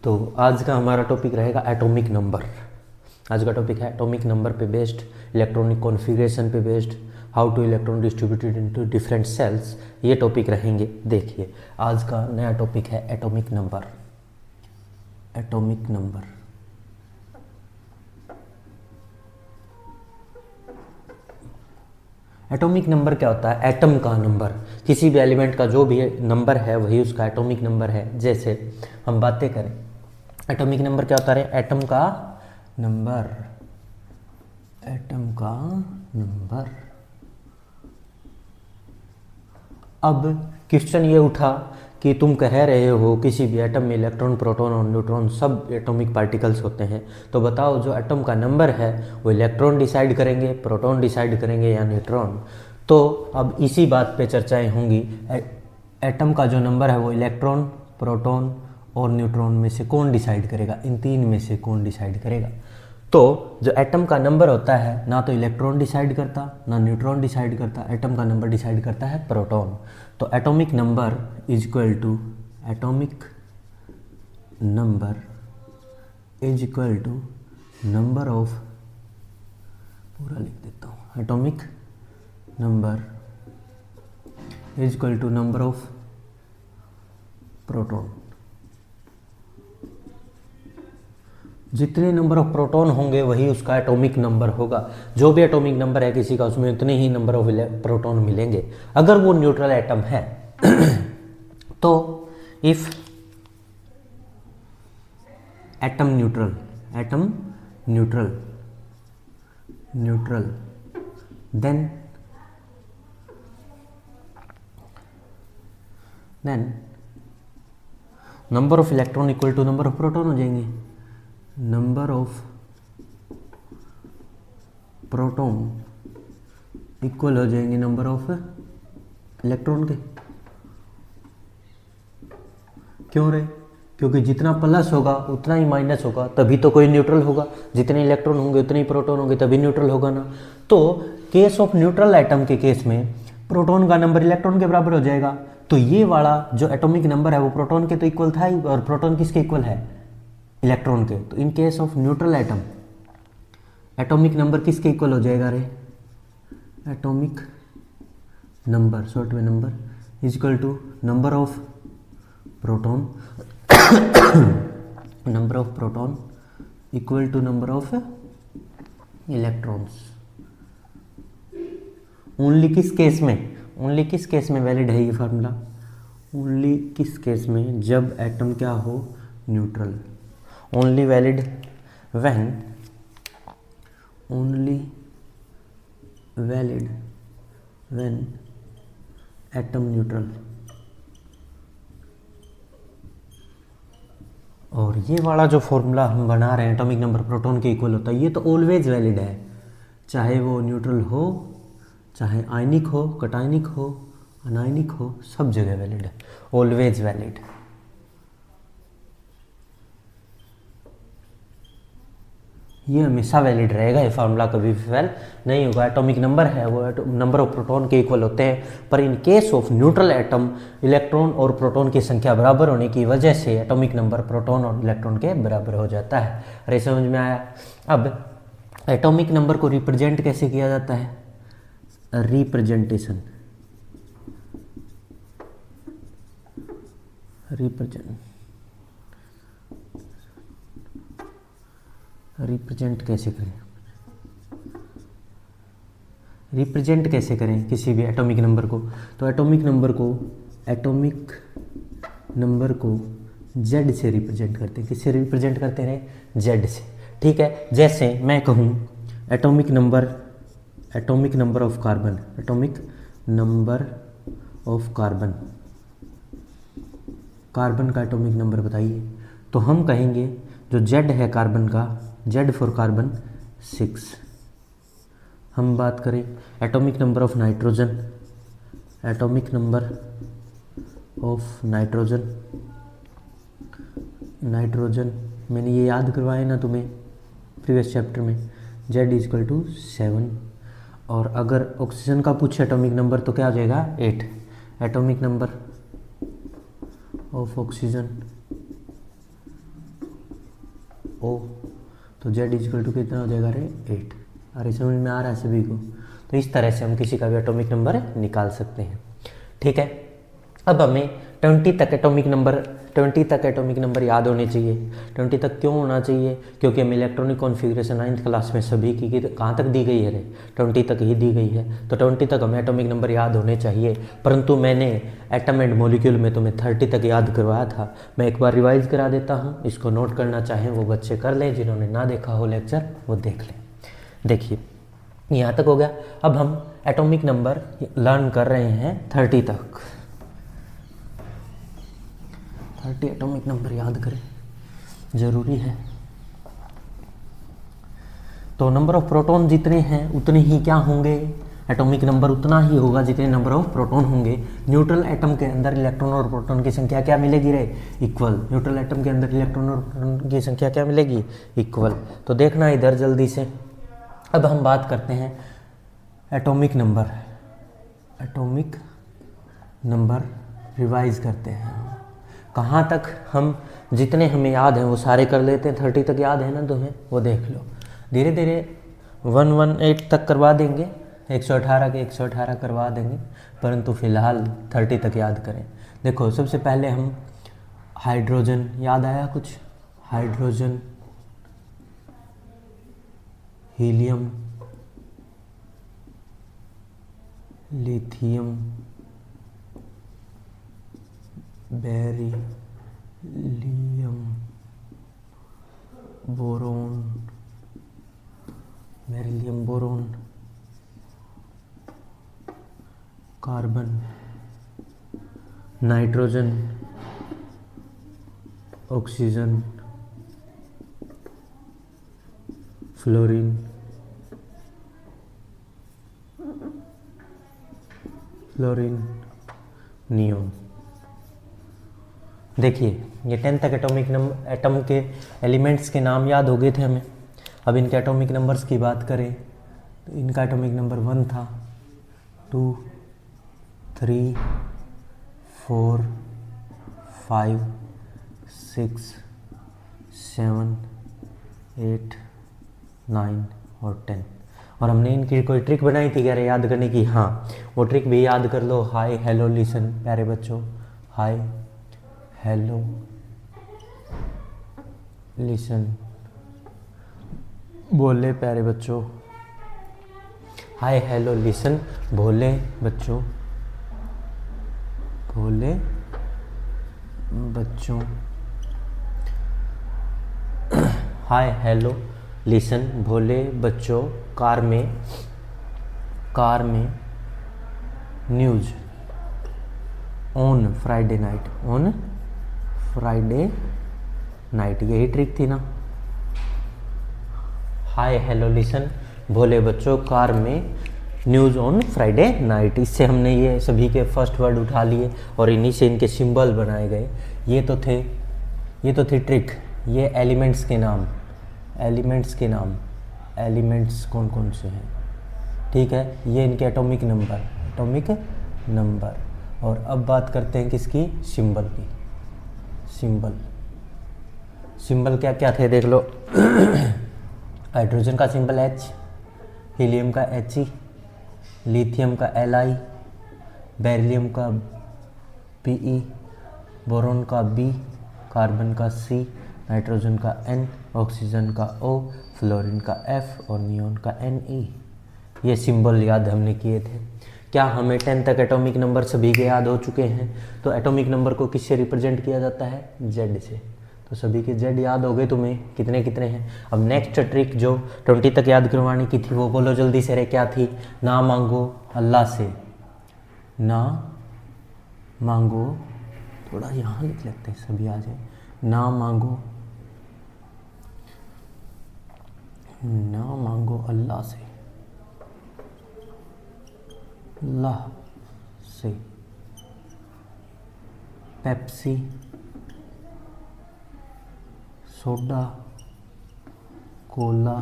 तो आज का हमारा टॉपिक रहेगा एटॉमिक नंबर। आज का टॉपिक है एटॉमिक नंबर पे बेस्ड, इलेक्ट्रॉनिक कॉन्फ़िगरेशन पे based, how two electron distributed into different cells, ये टॉपिक रहेंगे। देखिए आज का नया टॉपिक है atomic number. Atomic number atomic number क्या होता है? एटम का नंबर, किसी भी एलिमेंट का जो भी नंबर है वही उसका एटॉमिक नंबर है। जैसे हम बातें करें एटॉमिक नंबर क्या होता है? एटम का नंबर, एटम का नंबर। अब क्वेश्चन ये उठा कि तुम कह रहे हो किसी भी एटम में इलेक्ट्रॉन, प्रोटॉन और न्यूट्रॉन सब एटॉमिक पार्टिकल्स होते हैं, तो बताओ जो एटम का नंबर है वो इलेक्ट्रॉन डिसाइड करेंगे, प्रोटॉन डिसाइड करेंगे या न्यूट्रॉन? तो अब इसी बात पे चर्चाएं होंगी। एटम का जो नंबर है वो इलेक्ट्रॉन, प्रोटॉन और न्यूट्रॉन में से कौन डिसाइड करेगा? इन तीन में से कौन डिसाइड करेगा? तो जो एटम का नंबर होता है ना तो इलेक्ट्रॉन डिसाइड करता ना न्यूट्रॉन डिसाइड करता, एटम का नंबर डिसाइड करता है प्रोटॉन। तो atomic number is equal to, atomic number is equal to number of, पूरा लिख देता हूँ, atomic number is equal to number of proton. जितने नंबर ऑफ प्रोटॉन होंगे वही उसका एटॉमिक नंबर होगा। जो भी एटॉमिक नंबर है किसी का उसमें उतने ही नंबर ऑफ प्रोटॉन मिलेंगे अगर वो न्यूट्रल एटम है। तो if atom neutral, atom neutral, neutral, then number of electron equal to number of proton हो जाएंगे। नंबर ऑफ प्रोटॉन इक्वल हो जाएंगे नंबर ऑफ इलेक्ट्रॉन के। क्यों रे? क्योंकि जितना प्लस होगा उतना ही माइनस होगा, तभी तो कोई न्यूट्रल होगा। जितने इलेक्ट्रॉन होंगे उतने ही प्रोटॉन होंगे, तभी न्यूट्रल होगा ना। तो केस ऑफ न्यूट्रल एटम के केस में प्रोटॉन का नंबर इलेक्ट्रॉन के बराबर हो जाएगा। तो ये वाला जो एटॉमिक नंबर है वो प्रोटॉन के तो इक्वल था ही, और प्रोटॉन किसके इक्वल है? इलेक्ट्रॉन के। तो in case of neutral atom atomic number किसके इक्वल हो जाएगा रे? एटॉमिक नंबर, शॉर्ट में number, is equal to number of proton, number of proton equal to number of electrons. Only किस केस में, ओनली किस केस में वैलिड है ये फार्मूला? ओनली किस केस में? जब एटम क्या हो? Neutral. Only valid when, only valid when atom neutral. और ये वाला जो फॉर्मूला हम बना रहे हैं एटॉमिक नंबर प्रोटॉन के इक्वल होता है, ये तो ऑलवेज वैलिड है, चाहे वो न्यूट्रल हो, चाहे आयनिक हो, कटायनिक हो, अनायनिक हो, सब जगह वैलिड है, ऑलवेज वैलिड। ये हमेशा वैलिड रहेगा, ये फार्मूला कभी भी फेल नहीं होगा। एटॉमिक नंबर है वो नंबर ऑफ प्रोटॉन के इक्वल होते हैं, पर इन case of neutral atom electron और प्रोटॉन की संख्या बराबर होने की वजह से एटॉमिक नंबर प्रोटॉन और इलेक्ट्रॉन के बराबर हो जाता है। अरे समझ में आया? अब एटॉमिक नंबर को रिप्रेजेंट कैसे किया जाता है? रिप्रेजेंटेशन, रिप्रेजेंट कैसे करें? रिप्रेजेंट कैसे करें किसी भी एटॉमिक नंबर को? तो एटॉमिक नंबर को जेड से रिप्रेजेंट करते हैं। किससे रिप्रेजेंट करते हैं? जेड से। ठीक है, जैसे मैं कहूँ atomic number of carbon, atomic number of carbon, carbon का एटॉमिक नंबर बताइए। तो हम कहेंगे जो जेड है कार्बन का, जेड फॉर कार्बन 6। हम बात करें atomic number of nitrogen, atomic number of nitrogen, nitrogen मैंने ये याद करवाया ना तुम्हें प्रीवियस चैप्टर में, जेड इज इक्वल टू 7। और अगर ऑक्सीजन का पूछे एटॉमिक नंबर तो क्या हो जाएगा? 8। Atomic number of oxygen O, तो Z इक्वल टू कितना हो जाएगा रे 8। अरे समझ में आ रहा है सभी को? तो इस तरह से हम किसी का भी एटॉमिक नंबर निकाल सकते हैं। ठीक है, अब हमें 20 तक एटॉमिक नंबर याद होने चाहिए। 20 तक क्यों होना चाहिए? क्योंकि हमें इलेक्ट्रॉनिक कॉन्फ़िगरेशन 9th क्लास में सभी की कहाँ तक दी गई है रे? 20 तक ही दी गई है। तो 20 तक हमें एटॉमिक नंबर याद होने चाहिए, परंतु मैंने एटम एंड मॉलिक्यूल में तुम्हें 30 तक याद करवाया था। मैं एक बार रिवाइज करा देता हूँ, इसको नोट करना चाहें वो बच्चे कर लें, जिन्होंने ना देखा हो लेक्चर वो देख लें। देखिए यहाँ तक हो गया। अब हम एटॉमिक नंबर लर्न कर रहे हैं 30 तक। 30 एटॉमिक नंबर याद करें, ज़रूरी है। तो नंबर ऑफ प्रोटॉन जितने हैं उतने ही क्या होंगे? एटॉमिक नंबर उतना ही होगा जितने नंबर ऑफ प्रोटॉन होंगे। न्यूट्रल एटम के अंदर इलेक्ट्रॉन और प्रोटॉन की संख्या क्या मिलेगी रे? इक्वल। न्यूट्रल एटम के अंदर इलेक्ट्रॉन और प्रोटॉन की संख्या क्या मिलेगी? इक्वल। तो देखना इधर जल्दी से। अब हम बात करते हैं एटॉमिक नंबर रिवाइज करते हैं। कहाँ तक हम जितने हमें याद हैं वो सारे कर लेते हैं। 30 तक याद है ना तुम्हें? वो देख लो। धीरे धीरे 118 तक करवा देंगे, 118 के 118 करवा देंगे, परंतु फिलहाल 30 तक याद करें। देखो सबसे पहले हम हाइड्रोजन, याद आया कुछ? Hydrogen, helium, lithium, beryllium, boron, carbon, nitrogen, oxygen, fluorine, neon. देखिए ये 10 तक एटम के एलिमेंट्स के नाम याद हो गए थे हमें। अब इनके एटॉमिक नंबर्स की बात करें तो इनका एटॉमिक नंबर 1 था, 2, 3, 4, 5, 6, 7, 8, 9 और 10। और हमने इनकी कोई ट्रिक बनाई थी क्या रे याद करने की? हाँ, वो ट्रिक भी याद कर लो। हाय हेलो लिसन प्यारे बच्चों, हाय हेलो लिसन, बोले प्यारे बच्चों, हाय हेलो लिसन, भोले बच्चों, भोले बच्चों, हाय हेलो लिसन, भोले बच्चों, कार में न्यूज ऑन फ्राइडे नाइट, यही ट्रिक थी ना? हाय हेलो लिसन, भोले बच्चों, कार में न्यूज़ ऑन फ्राइडे नाइट। इससे हमने ये सभी के फर्स्ट वर्ड उठा लिए और इन्हीं से इनके सिंबल बनाए गए। ये तो थी ट्रिक। ये एलिमेंट्स के नाम, एलिमेंट्स कौन कौन से हैं? ठीक है, ये इनके एटॉमिक नंबर। और अब बात करते हैं किसकी? सिंबल की। सिंबल क्या क्या थे देख लो। हाइड्रोजन का सिंबल H, हीलियम का He, लिथियम का Li, बेरिलियम का Be, बोरोन का B, कार्बन का C, नाइट्रोजन का N, ऑक्सीजन का O, फ्लोरीन का F और नियोन का Ne। ये सिंबल याद हमने किए थे। क्या हमें 10 तक एटॉमिक नंबर सभी के याद हो चुके हैं? तो एटॉमिक नंबर को किससे रिप्रेजेंट किया जाता है? Z से। तो सभी के Z याद हो गए तुम्हें, कितने कितने हैं? अब नेक्स्ट ट्रिक जो 20 तक याद करवाने की थी वो बोलो जल्दी से रे, क्या थी? ना मांगो अल्लाह से, ना मांगो, थोड़ा यहाँ लिख लेते हैं सभी आ जाए। ना मांगो अल्लाह से, पेप्सी, सोडा, कोला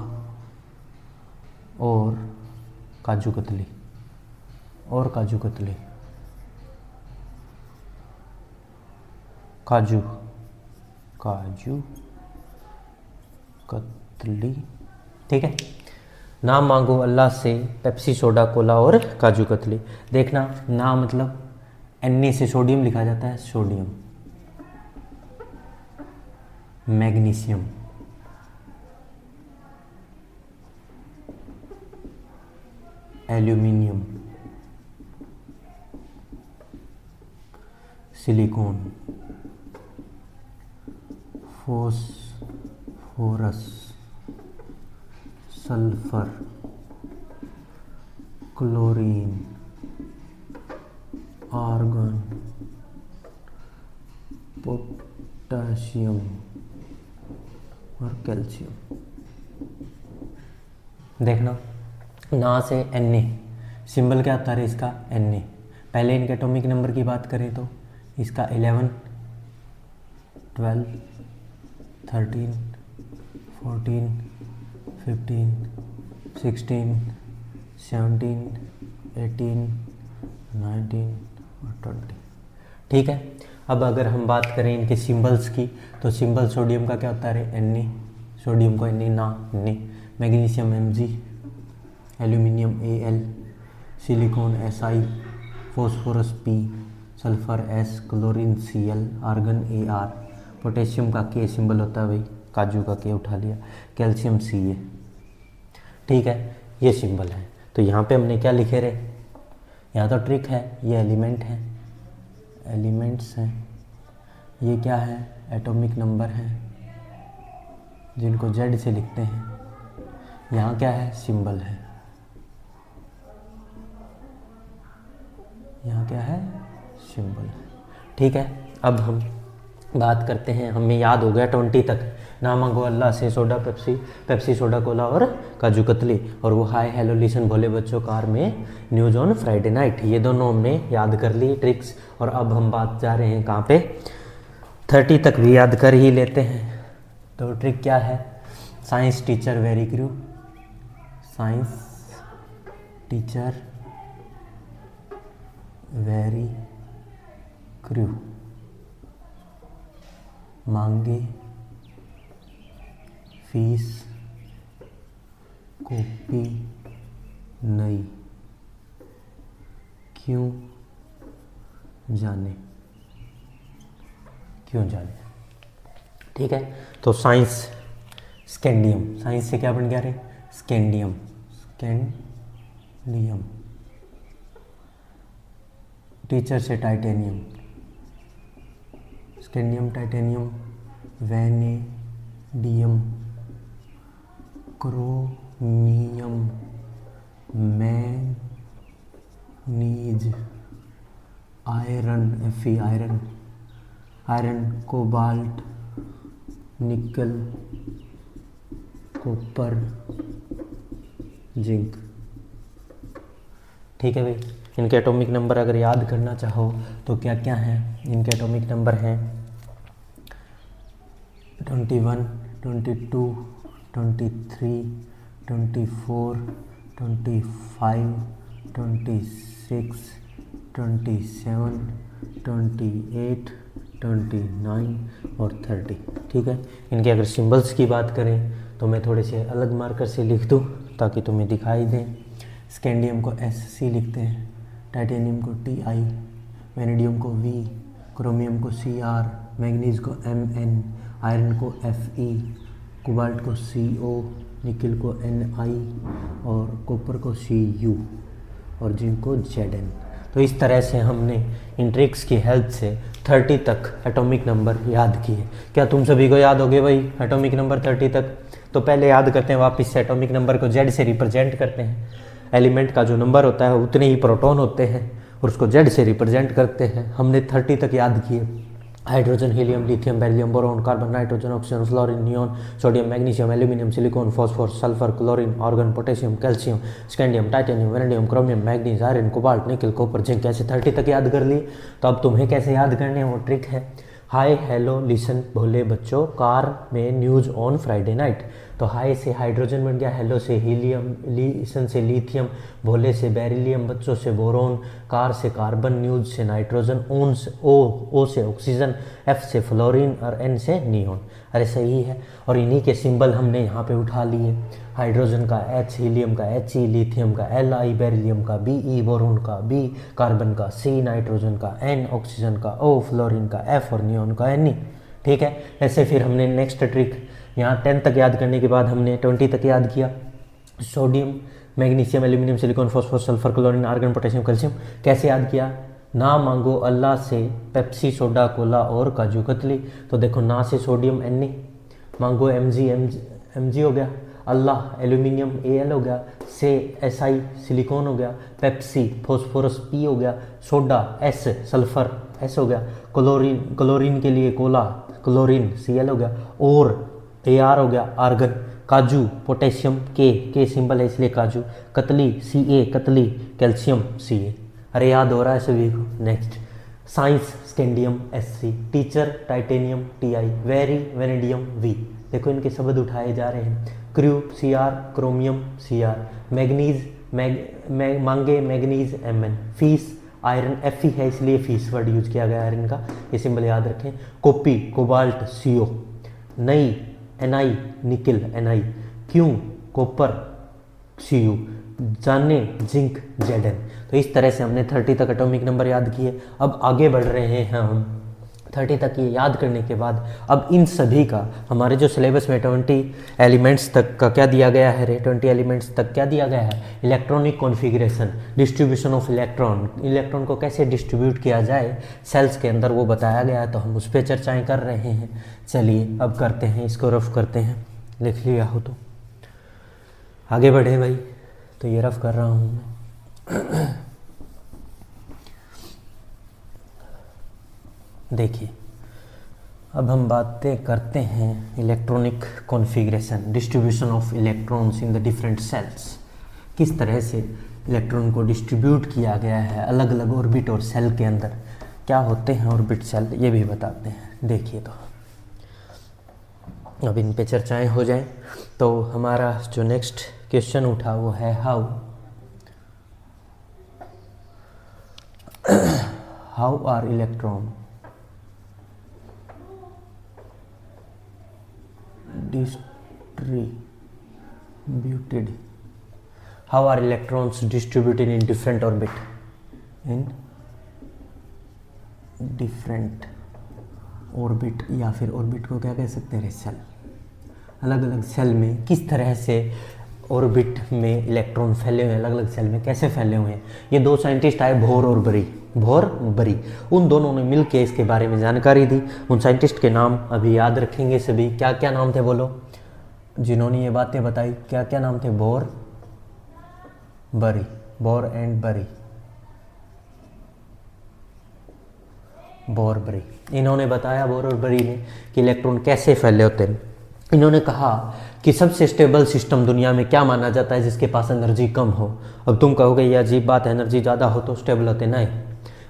और काजू कतली, काजू कतली। ठीक है, ना मांगो अल्लाह से पेप्सी सोडा कोला और काजू कतली। देखना ना मतलब Na से सोडियम लिखा जाता है, sodium. Magnesium, aluminium, silicon, phosphorus, sulphur, chlorine, argon, potassium और कैल्शियम। देखना ना से Na, सिंबल क्या होता है इसका, Na। पहले इनके एटॉमिक नंबर की बात करें तो इसका 11, 12, 13, 14, 15, 16, 17, 18, 19 और 20। ठीक है, अब अगर हम बात करें इनके सिंबल्स की तो सिंबल सोडियम का क्या होता है, Na, सोडियम को Na, magnesium Mg, aluminium Al, silicon Si, phosphorus P, sulphur S, chlorine Cl, argon Ar, potassium का K सिंबल होता है भाई, काजू का K उठा लिया, कैल्शियम Ca। ठीक है, ये सिंबल है। तो यहाँ पे हमने क्या लिखे रहे, यहाँ तो ट्रिक है, ये एलिमेंट है, एलिमेंट्स हैं, ये क्या है, एटॉमिक नंबर है जिनको Z से लिखते हैं। यहाँ क्या है, सिंबल है, यहाँ क्या है, सिंबल है। ठीक है, अब हम बात करते हैं, हमें याद हो गया 20 तक, ना मांगो अल्लाह से soda Pepsi, Pepsi soda Cola और काजू कतली, और वो हाय हेलो लिसन भोले बच्चों कार में न्यूज़ ऑन फ्राइडे नाइट। ये दोनों हमने याद कर ली ट्रिक्स। और अब हम बात जा रहे हैं कहाँ पे, 30 तक भी याद कर ही लेते हैं। तो ट्रिक क्या है, science teacher very crew, science teacher very crew, मांगे फीस कॉपी नई, क्यों जाने, क्यों जाने। ठीक है, तो साइंस स्कैंडियम, साइंस से क्या बन गया रे, स्कैंडियम, स्कैंडियम। टीचर से titanium, scandium titanium, vanadium, chromium, manganese, iron, Fe iron, iron, cobalt, nickel, copper, zinc. ठीक है भाई, इनके एटॉमिक नंबर अगर याद करना चाहो तो क्या क्या हैं, इनके एटॉमिक नंबर हैं 21, 22, 23, 24, 25, 26, 27, 28, 29 और 30। ठीक है, इनके अगर सिंबल्स की बात करें तो मैं थोड़े से अलग मार्कर से लिख दूँ ताकि तुम्हें दिखाई दें। स्कैंडियम को SC लिखते हैं, टाइटेनियम को Ti, वैनेडियम को V, क्रोमियम को Cr, मैग्नीज को Mn, आयरन को Fe, कोबाल्ट को Co, निकिल को Ni और कॉपर को Cu और जिंक को Zn। तो इस तरह से हमने इन ट्रिक्स की हेल्प से 30 तक एटॉमिक नंबर याद किए। क्या तुम सभी को याद हो गए भाई एटॉमिक नंबर 30 तक? तो पहले याद करते हैं वापस से, एटॉमिक नंबर को Z से रिप्रेजेंट करते हैं। एलिमेंट का जो नंबर होता है उतने ही प्रोटॉन होते हैं और उसको Z से रिप्रेजेंट करते हैं। हमने 30 तक याद किए, hydrogen, helium, lithium, beryllium, boron, carbon, nitrogen, oxygen, fluorine, neon, sodium, magnesium, aluminium, silicon, phosphorus, sulphur, chlorine, argon, potassium, calcium, scandium, titanium, vanadium, chromium, manganese, iron, cobalt, nickel, copper, zinc. ऐसे 30 तक याद कर ली। तो अब तुम्हें कैसे याद करने हैं वो ट्रिक है। हाय हेलो लिसन भोले बच्चों कार में न्यूज़ ऑन फ्राइडे नाइट। तो हाई से हाइड्रोजन बन गया, हेलो से हीलियम, लीसन से लिथियम, भोले से बेरिलियम, बच्चों से बोरोन, कार से कार्बन, न्यूज से नाइट्रोजन, ओन से ओ से ऑक्सीजन, एफ से फ्लोरीन और एन से नियोन। अरे सही है। और इन्हीं के सिंबल हमने यहाँ पे उठा लिए, हाइड्रोजन का H, हीलियम का He, लिथियम का Li, बेरिलियम का Be, बोरोन का B, कार्बन का C, नाइट्रोजन का N, ऑक्सीजन का O, फ्लोरीन का F और नियोन का Ne। ठीक है। ऐसे फिर हमने नेक्स्ट ट्रिक यहाँ 10 तक याद करने के बाद हमने 20 तक याद किया। Sodium, magnesium, aluminium, silicon, phosphorus, sulphur, chlorine, argon, potassium, calcium. कैसे याद किया? ना मांगो अल्लाह से पेप्सी, सोडा, कोला और काजू कतली। तो देखो, ना से सोडियम Na, मांगो Mg हो गया, अल्लाह एल्यूमिनियम Al हो गया, से Si सिलिकॉन हो गया, पेप्सी फॉस्फोरस P हो गया, सोडा S सल्फर S हो गया, क्लोरीन के लिए कोला क्लोरीन Cl हो गया, और Ar हो गया आर्गन, काजू पोटेशियम K सिंबल है इसलिए kaju, katli Ca katli, calcium Ca। अरे याद हो रहा है सभी को। Next science scandium Sc, teacher titanium Ti, very vanadium V। देखो इनके शब्द उठाए जा रहे हैं। Crew Cr, chromium Cr, manganese मांगे manganese Mn, fees iron Fe है इसलिए फीस वर्ड यूज किया गया आयरन का, ये सिंबल याद रखें। कॉपी कोबाल्ट Co, नई Ni निकिल Ni, क्यों कॉपर Cu, जाने जिंक Zn। तो इस तरह से हमने 30 तक एटॉमिक नंबर याद किए। अब आगे बढ़ रहे हैं हम 30 तक ये याद करने के बाद अब इन सभी का हमारे जो सिलेबस में 20 एलिमेंट्स तक का क्या दिया गया है रे, 20 एलिमेंट्स तक क्या दिया गया है? Electronic configuration, distribution of electron को कैसे डिस्ट्रीब्यूट किया जाए सेल्स के अंदर, वो बताया गया है। तो हम उस पर चर्चाएँ कर रहे हैं। चलिए अब करते हैं, इसको रफ करते हैं। लिख लिया हो तो आगे बढ़े भाई। तो ये रफ कर रहा हूँ मैं। देखिए अब हम बातें करते हैं electronic configuration, distribution of electrons in the different cells. किस तरह से इलेक्ट्रॉन को डिस्ट्रीब्यूट किया गया है अलग अलग ऑर्बिट और सेल के अंदर, क्या होते हैं ऑर्बिट सेल, ये भी बताते हैं। देखिए तो अब इन पे चर्चाएं हो जाएं। तो हमारा जो नेक्स्ट क्वेश्चन उठा वो है how are electron distributed, how are electrons distributed in different orbit, in different orbit, या फिर ऑर्बिट को क्या कह सकते हैं? सेल। अलग अलग सेल में किस तरह से ऑर्बिट में इलेक्ट्रॉन फैले हुए हैं, अलग अलग सेल में कैसे फैले हुए हैं। ये दो साइंटिस्ट आए, भोर और बरी, उन दोनों ने मिलके इसके बारे में जानकारी दी। उन साइंटिस्ट के नाम अभी याद रखेंगे सभी। क्या क्या नाम थे बोलो, जिन्होंने ये बातें बताई, क्या क्या नाम थे? बोर एंड बरी। इन्होंने बताया, बोर और बरी ने, कि इलेक्ट्रॉन कैसे फैले होते हैं। इन्होंने कहा कि सबसे स्टेबल सिस्टम दुनिया में क्या माना जाता है? जिसके पास एनर्जी कम हो। अब तुम कहोगे ये अजीब बात है, एनर्जी ज़्यादा हो तो स्टेबल होते? नहीं,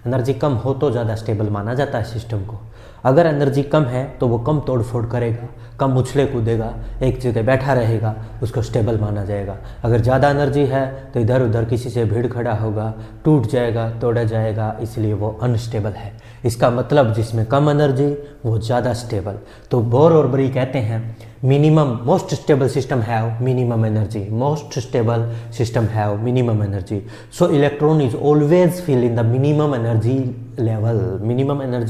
एनर्जी कम हो तो ज़्यादा स्टेबल माना जाता है सिस्टम को। अगर एनर्जी कम है तो वो कम तोड़ फोड़ करेगा, कम उछले कूदेगा, एक जगह बैठा रहेगा, उसको स्टेबल माना जाएगा। अगर ज़्यादा एनर्जी है तो इधर उधर किसी से भीड़ खड़ा होगा, टूट जाएगा, तोड़ा जाएगा, इसलिए वो अनस्टेबल है। इसका मतलब जिसमें कम एनर्जी वो ज़्यादा स्टेबल। तो बोर और बरी कहते हैं minimum most stable system have minimum energy, most stable system have minimum energy. So electron is always fill in the minimum energy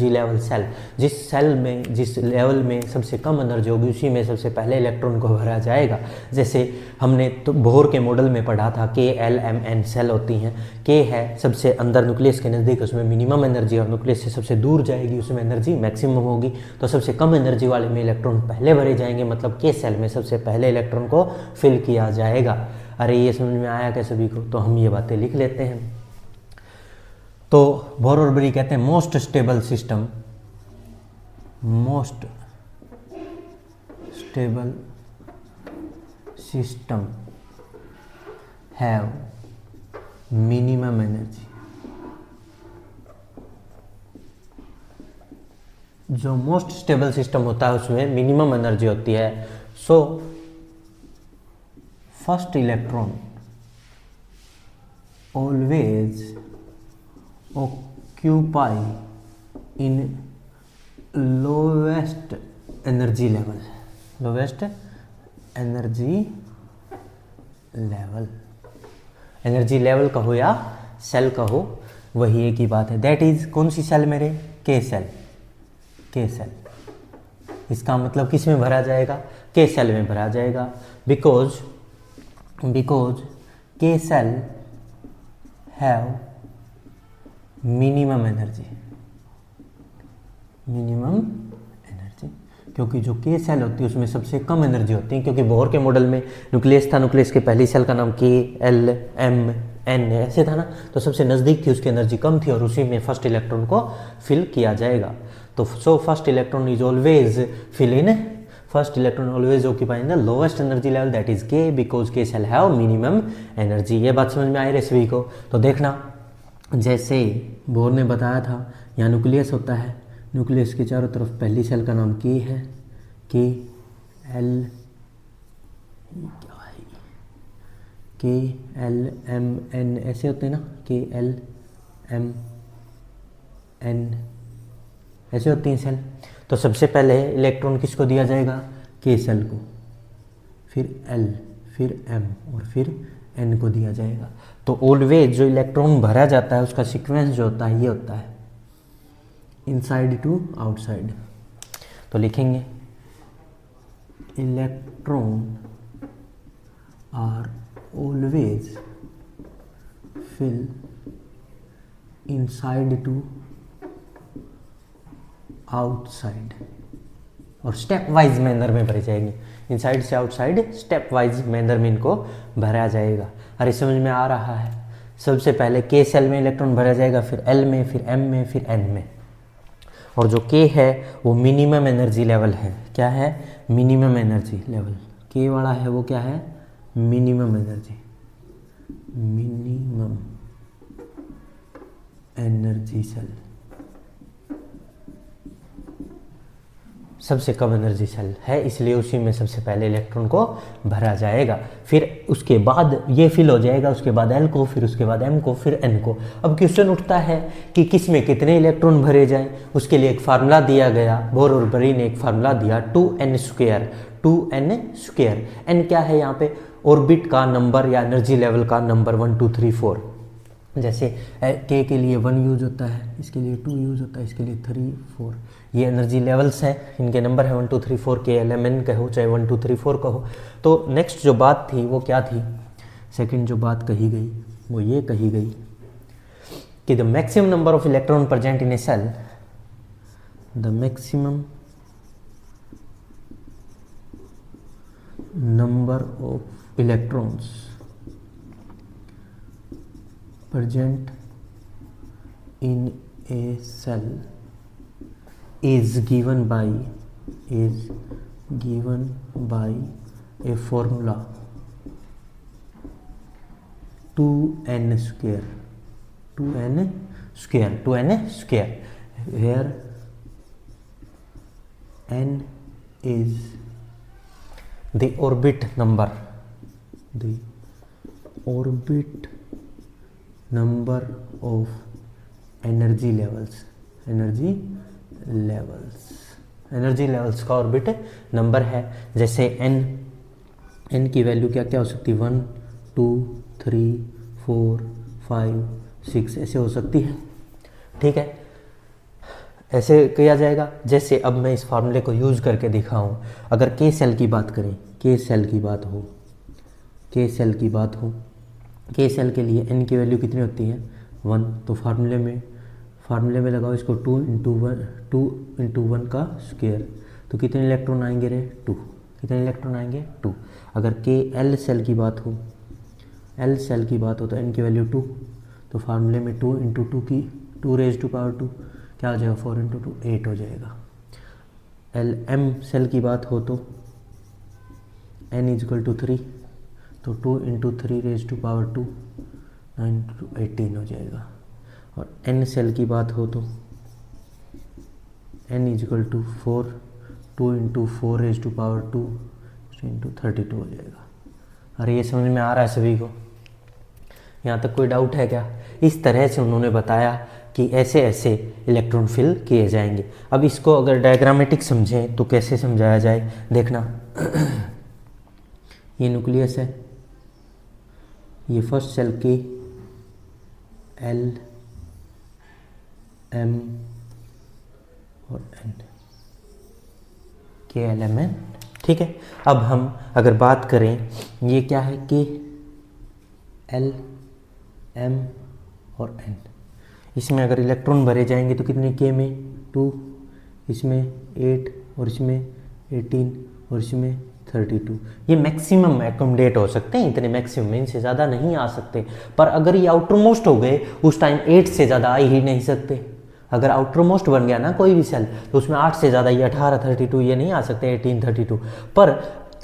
level shell. जिस सेल में जिस लेवल में सबसे कम एनर्जी होगी उसी में सबसे पहले इलेक्ट्रॉन को भरा जाएगा। जैसे हमने तो बोर के मॉडल में पढ़ा था, KLMN सेल होती हैं। K है सबसे अंदर न्यूक्लियस के नज़दीक, उसमें मिनिमम एनर्जी, और न्यूक्लियस से सबसे दूर जाएगी उसमें एनर्जी मैक्सिमम होगी। तो सबसे कम एनर्जी वाले में इलेक्ट्रॉन पहले भरे जाएंगे, मतलब K सेल में सबसे पहले इलेक्ट्रॉन को फिल किया जाएगा। अरे ये समझ में आया क्या सभी को? तो हम ये बातें लिख लेते हैं। तो बोर और बरी कहते हैं most stable system have minimum energy. जो मोस्ट स्टेबल सिस्टम होता है उसमें मिनिमम एनर्जी होती है। So first electron always occupy in lowest energy level, lowest energy level, energy level कहो या सेल कहो, वही एक ही बात है। दैट इज कौन सी सेल मेरे, के सेल, के सेल। इसका मतलब किस में भरा जाएगा, के सेल में भरा जाएगा, because K shell have minimum energy, minimum energy, क्योंकि जो के सेल होती है उसमें सबसे कम एनर्जी होती है, क्योंकि बोहर के मॉडल में न्यूक्लियस था, न्यूक्लियस के पहली सेल का नाम के एल एम एन ऐसे था ना, तो सबसे नज़दीक थी, उसकी एनर्जी कम थी और उसी में फर्स्ट इलेक्ट्रॉन को फिल किया जाएगा। तो so first electron is always fill in, first electron always occupy in the lowest energy level, that is K, because K shell have minimum energy. ये बात समझ में आई रही सभी को। तो देखना, जैसे बोर ने बताया था, यहाँ न्यूक्लियस होता है, न्यूक्लियस के चारों तरफ पहली सेल का नाम के है, के एल एम एन ऐसे होते हैं ना, के एल एम एन ऐसे होती हैं सेल। तो सबसे पहले इलेक्ट्रॉन किसको दिया जाएगा, के सेल को, फिर एल, फिर एम और फिर एन को दिया जाएगा। तो ऑलवेज जो इलेक्ट्रॉन भरा जाता है उसका सीक्वेंस जो होता है ये होता है इनसाइड टू आउटसाइड। तो लिखेंगे electron are always fill inside to outside, और स्टेप वाइज मैनर में भरे जाएंगे, इनसाइड से आउटसाइड स्टेप वाइज मैनर में इनको भरा जाएगा। अरे समझ में आ रहा है। सबसे पहले के सेल में इलेक्ट्रॉन भरा जाएगा, फिर एल में, फिर एम में, फिर एन में। और जो के है वो मिनिमम एनर्जी लेवल है। क्या है, मिनिमम एनर्जी लेवल। के वाला है वो क्या है, minimum energy, minimum energy shell, सबसे कम एनर्जी सेल है, इसलिए उसी में सबसे पहले इलेक्ट्रॉन को भरा जाएगा। फिर उसके बाद ये फिल हो जाएगा, उसके बाद एल को, फिर उसके बाद एम को, फिर एन को। अब क्वेश्चन उठता है कि किस में कितने इलेक्ट्रॉन भरे जाएं। उसके लिए एक फार्मूला दिया गया, बोर और बरी ने एक फार्मूला दिया 2n², 2n²। एन क्या है यहाँ पे, ऑर्बिट का नंबर या एनर्जी लेवल का नंबर 1 2 3 4। जैसे के लिए 1 यूज होता है, इसके लिए 2 यूज होता है, इसके लिए 3 4। ये एनर्जी लेवल्स हैं, इनके नंबर है 1 2 3 4 के एल एम एन कहो चाहे 1 2 3 4 कहो। तो नेक्स्ट जो बात थी वो क्या थी, सेकंड जो बात कही गई वो ये कही गई कि the maximum number of electron present in a shell, the maximum number of electrons present in a cell is given by a formula 2n², 2n², where n is the orbit number, the orbit number of energy levels, energy levels का orbit number है। जैसे n की value क्या क्या हो सकती है, 1 2 3 4 5 6 ऐसे हो सकती है। ठीक है, ऐसे किया जाएगा। जैसे अब मैं इस फार्मूले को यूज करके दिखाऊं, अगर के सेल की बात करें, के सेल की बात हो, के सेल की बात हो, के सेल के लिए n की वैल्यू कितनी होती है, 1। तो फार्मूले में लगाओ इसको 2 इंटू 1 का स्क्वायर, तो कितने इलेक्ट्रॉन आएंगे रे, 2। कितने इलेक्ट्रॉन आएंगे, 2। अगर के एल सेल की बात हो, एल सेल की बात हो तो n की वैल्यू 2, तो फार्मूले में 2 इंटू 2 की 2 रेज टू पावर 2 क्या हो जाएगा, 4 इंटू 2 8 हो जाएगा। एल एम सेल की बात हो तो n इजक्वल टू 3, तो 2 into 3 raise to power 2 9 into 18 हो जाएगा। और n सेल की बात हो तो n equal to 4, 2 into 4 raise to power 2 into 32 हो जाएगा। अरे ये समझ में आ रहा है सभी को? यहाँ तक कोई डाउट है क्या? इस तरह से उन्होंने बताया कि ऐसे ऐसे इलेक्ट्रॉन फिल किए जाएंगे। अब इसको अगर डायग्रामेटिक समझें तो कैसे समझाया जाए, देखना। ये न्यूक्लियस है, ये फर्स्ट सेल की L M और N के एलिमेंट, ठीक है। अब हम अगर बात करें, ये क्या है कि L M और N, इसमें अगर इलेक्ट्रॉन भरे जाएंगे तो कितने के में 2, इसमें 8 और इसमें 18 और इसमें 32। ये मैक्सिमम एकोमोडेट हो सकते हैं, इतने मैक्सिमम, इनसे ज़्यादा नहीं आ सकते। पर अगर ये आउटर मोस्ट हो गए उस टाइम 8 से ज़्यादा आ ही नहीं सकते। अगर आउटर मोस्ट बन गया ना कोई भी सेल तो उसमें 8 से ज़्यादा, ये 18 32 ये नहीं आ सकते, 18 32। पर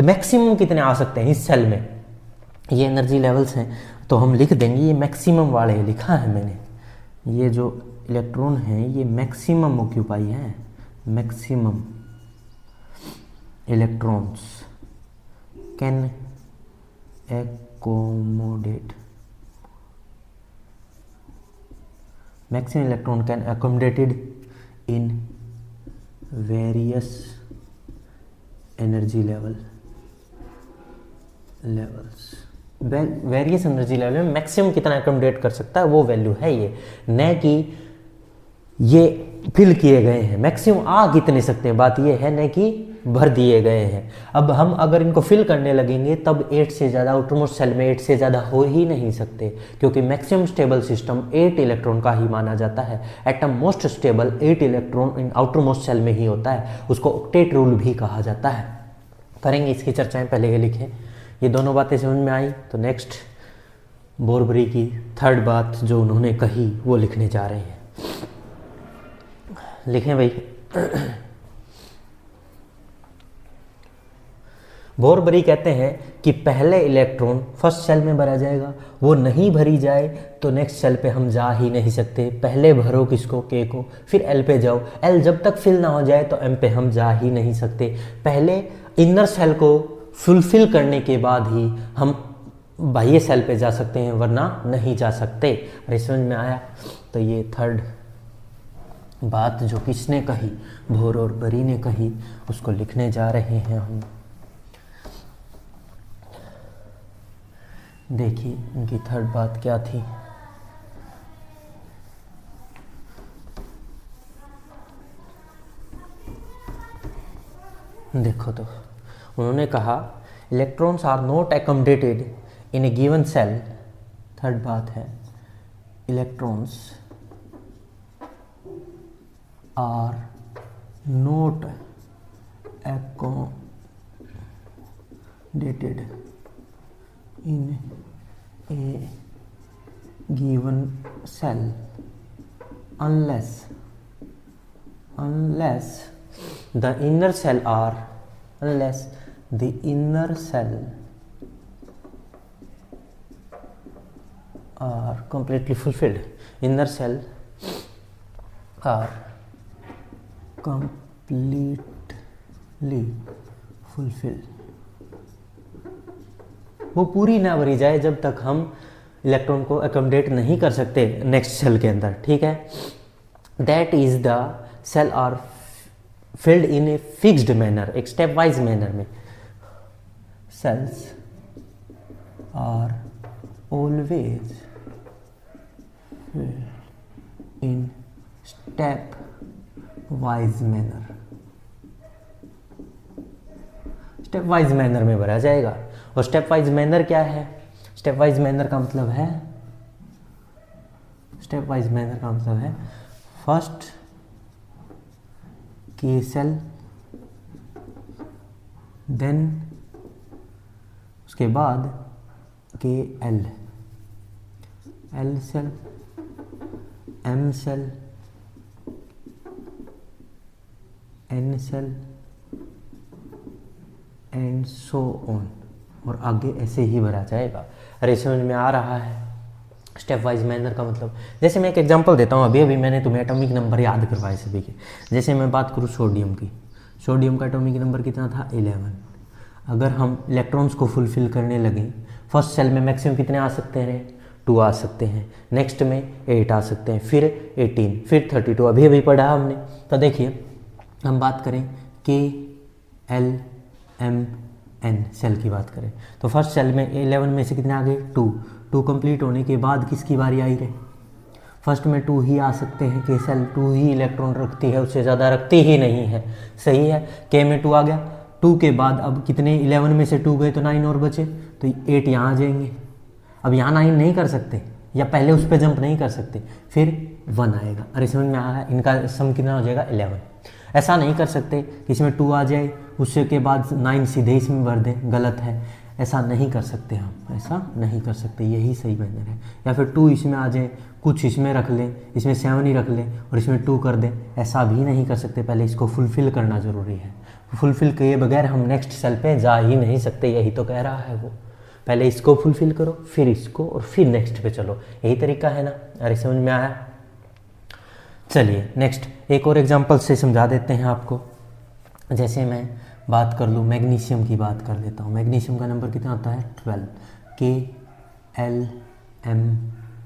मैक्सिमम कितने आ सकते हैं इस सेल में? ये एनर्जी लेवल्स हैं तो हम लिख देंगे, ये मैक्सिमम वाले लिखा है मैंने। ये जो इलेक्ट्रॉन हैं ये मैक्सिमम ऑक्यूपाई है, maximum electrons can accommodate, maximum electron can accommodated in various energy levels। Various energy level में मैक्सिमम कितना एकोमोडेट कर सकता है वो वैल्यू है ये, न कि ये फिल किए गए हैं। मैक्सिमम आ कितने सकते हैं बात ये है, न कि भर दिए गए हैं। अब हम अगर इनको फिल करने लगेंगे तब 8 से ज़्यादा, आउटरमोस्ट सेल में 8 से ज़्यादा हो ही नहीं सकते, क्योंकि मैक्सिमम स्टेबल सिस्टम 8 इलेक्ट्रॉन का ही माना जाता है। Atom most stable 8 electron in outermost shell में ही होता है, उसको ऑक्टेट रूल भी कहा जाता है। करेंगे इसकी चर्चाएं, पहले ये लिखें। ये दोनों बातें समझ में आई तो नेक्स्ट बोरबरी की थर्ड बात जो उन्होंने कही वो लिखने जा रहे हैं। लिखें भाई। बोरबरी कहते हैं कि पहले इलेक्ट्रॉन फर्स्ट सेल में भरा जाएगा, वो नहीं भरी जाए तो नेक्स्ट सेल पे हम जा ही नहीं सकते। पहले भरो किसको, के को, फिर एल पे जाओ, एल जब तक फिल ना हो जाए तो एम पे हम जा ही नहीं सकते। पहले इनर सेल को फुलफिल करने के बाद ही हम बाह्य सेल पे जा सकते हैं, वरना नहीं जा सकते। अरे समझ में आया? तो ये थर्ड बात जो किसने कही, बोर और बरी ने कही, उसको लिखने जा रहे हैं हम। देखिए उनकी थर्ड बात क्या थी। देखो तो उन्होंने कहा electrons are not accommodated in a given shell. Third बात है electrons are not accommodated in a given cell unless the inner cell are completely fulfilled. Inner cell are completely fulfilled. वो पूरी ना भरी जाए जब तक हम इलेक्ट्रॉन को एकोमोडेट नहीं कर सकते नेक्स्ट सेल के अंदर, ठीक है। That is the shell are filled in a fixed manner, एक स्टेप वाइज मैनर में। Shells are always filled in step wise manner. Step wise manner में भरा जाएगा। और स्टेप वाइज मैनर क्या है? स्टेप वाइज मैनर का मतलब है, स्टेप वाइज मैनर का मतलब है फर्स्ट के सेल, देन उसके बाद के L, L shell, M shell, N shell and so on, और आगे ऐसे ही भरा जाएगा। अरे समझ में आ रहा है? स्टेप वाइज मैनर का मतलब, जैसे मैं एक एग्जांपल देता हूँ। अभी मैंने तुम्हें एटॉमिक नंबर याद करवाए सभी के। जैसे मैं बात करूँ सोडियम की, सोडियम का एटॉमिक नंबर कितना था 11। अगर हम इलेक्ट्रॉन्स को फुलफिल करने लगें, फर्स्ट सेल में मैक्सिमम कितने आ सकते हैं, 2 आ सकते हैं, नेक्स्ट में 8 आ सकते हैं, फिर 18, फिर 32, अभी अभी पढ़ा हमने। तो देखिए हम बात करें के एल एम एन सेल की बात करें, तो फर्स्ट सेल में 11 में से कितने आ गए, 2 कंप्लीट होने के बाद किसकी बारी आई रहे, फर्स्ट में 2 ही आ सकते हैं, के सेल 2 ही इलेक्ट्रॉन रखती है, उससे ज़्यादा रखती ही नहीं है, सही है। के में 2 आ गया, 2 के बाद अब कितने, 11 में से 2 गए तो 9 और बचे, तो 8 यहाँ आ जाएंगे। अब यहाँ 9 नहीं कर सकते या पहले उस पर जंप नहीं कर सकते, फिर 1 आएगा। अरे समझ में आया, इनका सम कितना हो जाएगा 11। ऐसा नहीं कर सकते कि इसमें 2 आ जाए उससे के बाद 9 सीधे इसमें भर दें, गलत है, ऐसा नहीं कर सकते हम, ऐसा नहीं कर सकते, यही सही मैनर है। या फिर 2 इसमें आ जाए, कुछ इसमें रख लें, इसमें 7 ही रख लें और इसमें 2 कर दें, ऐसा भी नहीं कर सकते, पहले इसको फुलफ़िल करना ज़रूरी है। फुलफ़िल किए बगैर हम नेक्स्ट सेल पे जा ही नहीं सकते, यही तो कह रहा है वो, पहले इसको फुलफ़िल करो, फिर इसको, और फिर नेक्स्ट पे चलो, यही तरीका है ना। अरे समझ में आया। चलिए नेक्स्ट एक और एग्जांपल से समझा देते हैं आपको। जैसे मैं बात कर लूँ, मैग्नीशियम की बात कर लेता हूँ। मैग्नीशियम का नंबर कितना होता है, 12, के एल एम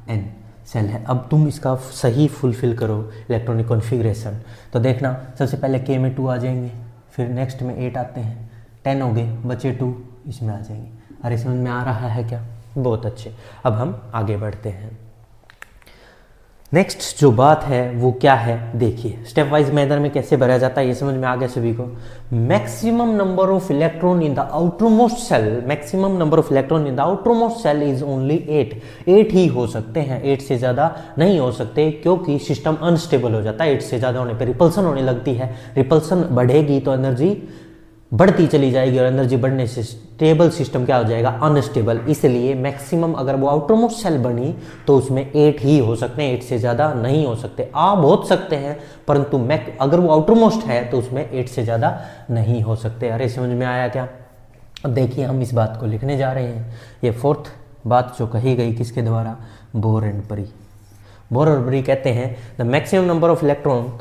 एन सेल है। अब तुम इसका सही फुलफ़िल करो इलेक्ट्रॉनिक कॉन्फ़िगरेशन, तो देखना सबसे पहले के में 2 आ जाएंगे, फिर नेक्स्ट में 8 आते हैं, 10 हो गए, बचे 2 इसमें आ जाएंगे। अरे समझ में आ रहा है क्या, बहुत अच्छे। अब हम आगे बढ़ते हैं। नेक्स्ट जो बात है वो क्या है, देखिए स्टेप वाइज मैनर में कैसे भरा जाता है, ये समझ में आ गया सभी को। Maximum number of electron in the outermost shell, maximum number of electron in the outermost shell is only 8 ही हो सकते हैं, 8 से ज़्यादा नहीं हो सकते, क्योंकि सिस्टम अनस्टेबल हो जाता है। 8 से ज़्यादा होने पर रिपल्सन होने लगती है, रिपल्सन बढ़ेगी तो एनर्जी बढ़ती चली जाएगी, और एनर्जी बढ़ने से स्टेबल सिस्टम क्या हो जाएगा, अनस्टेबल। इसलिए मैक्सिमम अगर वो आउटरमोस्ट सेल बनी तो उसमें 8 ही हो सकते हैं, 8 से ज़्यादा नहीं हो सकते। आप हो सकते हैं परंतु अगर वो आउटरमोस्ट है तो उसमें 8 से ज़्यादा नहीं हो सकते। अरे समझ में आया क्या। अब देखिए हम इस बात को लिखने जा रहे हैं। ये 4th बात जो कही गई किसके द्वारा, बोर एंड बरी। बोर और बरी कहते हैं the maximum number of electron,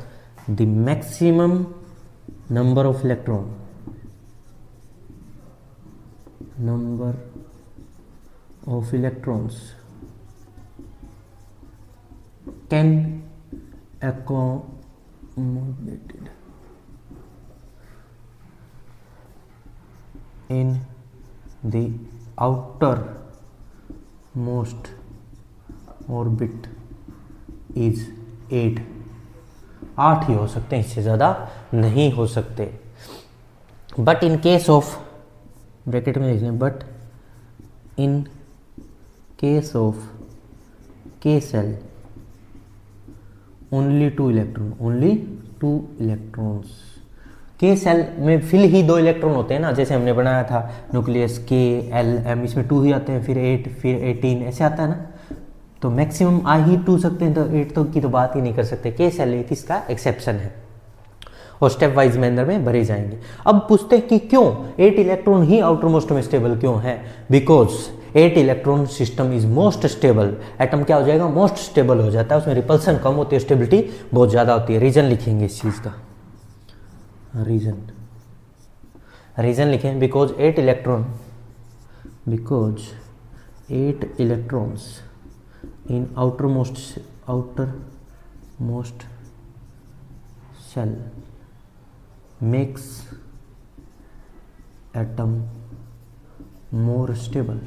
the maximum number of electron, number of electrons can accommodated in the outermost orbit is 8 ही हो सकते हैं, इससे ज़्यादा नहीं हो सकते। But in case of, bracket में लिख लें, but in case of K shell only 2 electron, only 2 electrons. K shell में फिल ही 2 इलेक्ट्रॉन होते हैं ना, जैसे हमने बनाया था न्यूक्लियस के एल एम, इसमें 2 ही आते हैं, फिर 8, फिर 18 ऐसे आता है ना, तो मैक्सिमम आ ही 2 सकते हैं, तो 8 तो की तो बात ही नहीं कर सकते। के सेल एक इसका एक्सेप्शन है और स्टेप वाइज मैनर में भरे जाएंगे। अब पूछते हैं कि क्यों 8 इलेक्ट्रॉन ही आउटरमोस्ट में स्टेबल क्यों है, because 8 electron system is most stable. Atom क्या हो जाएगा, मोस्ट स्टेबल हो जाता है, उसमें रिपल्सन कम होती है, स्टेबिलिटी बहुत ज़्यादा होती है। रीजन लिखेंगे इस चीज़ का, रीजन लिखें, because 8 electrons in outermost shell makes atom more stable,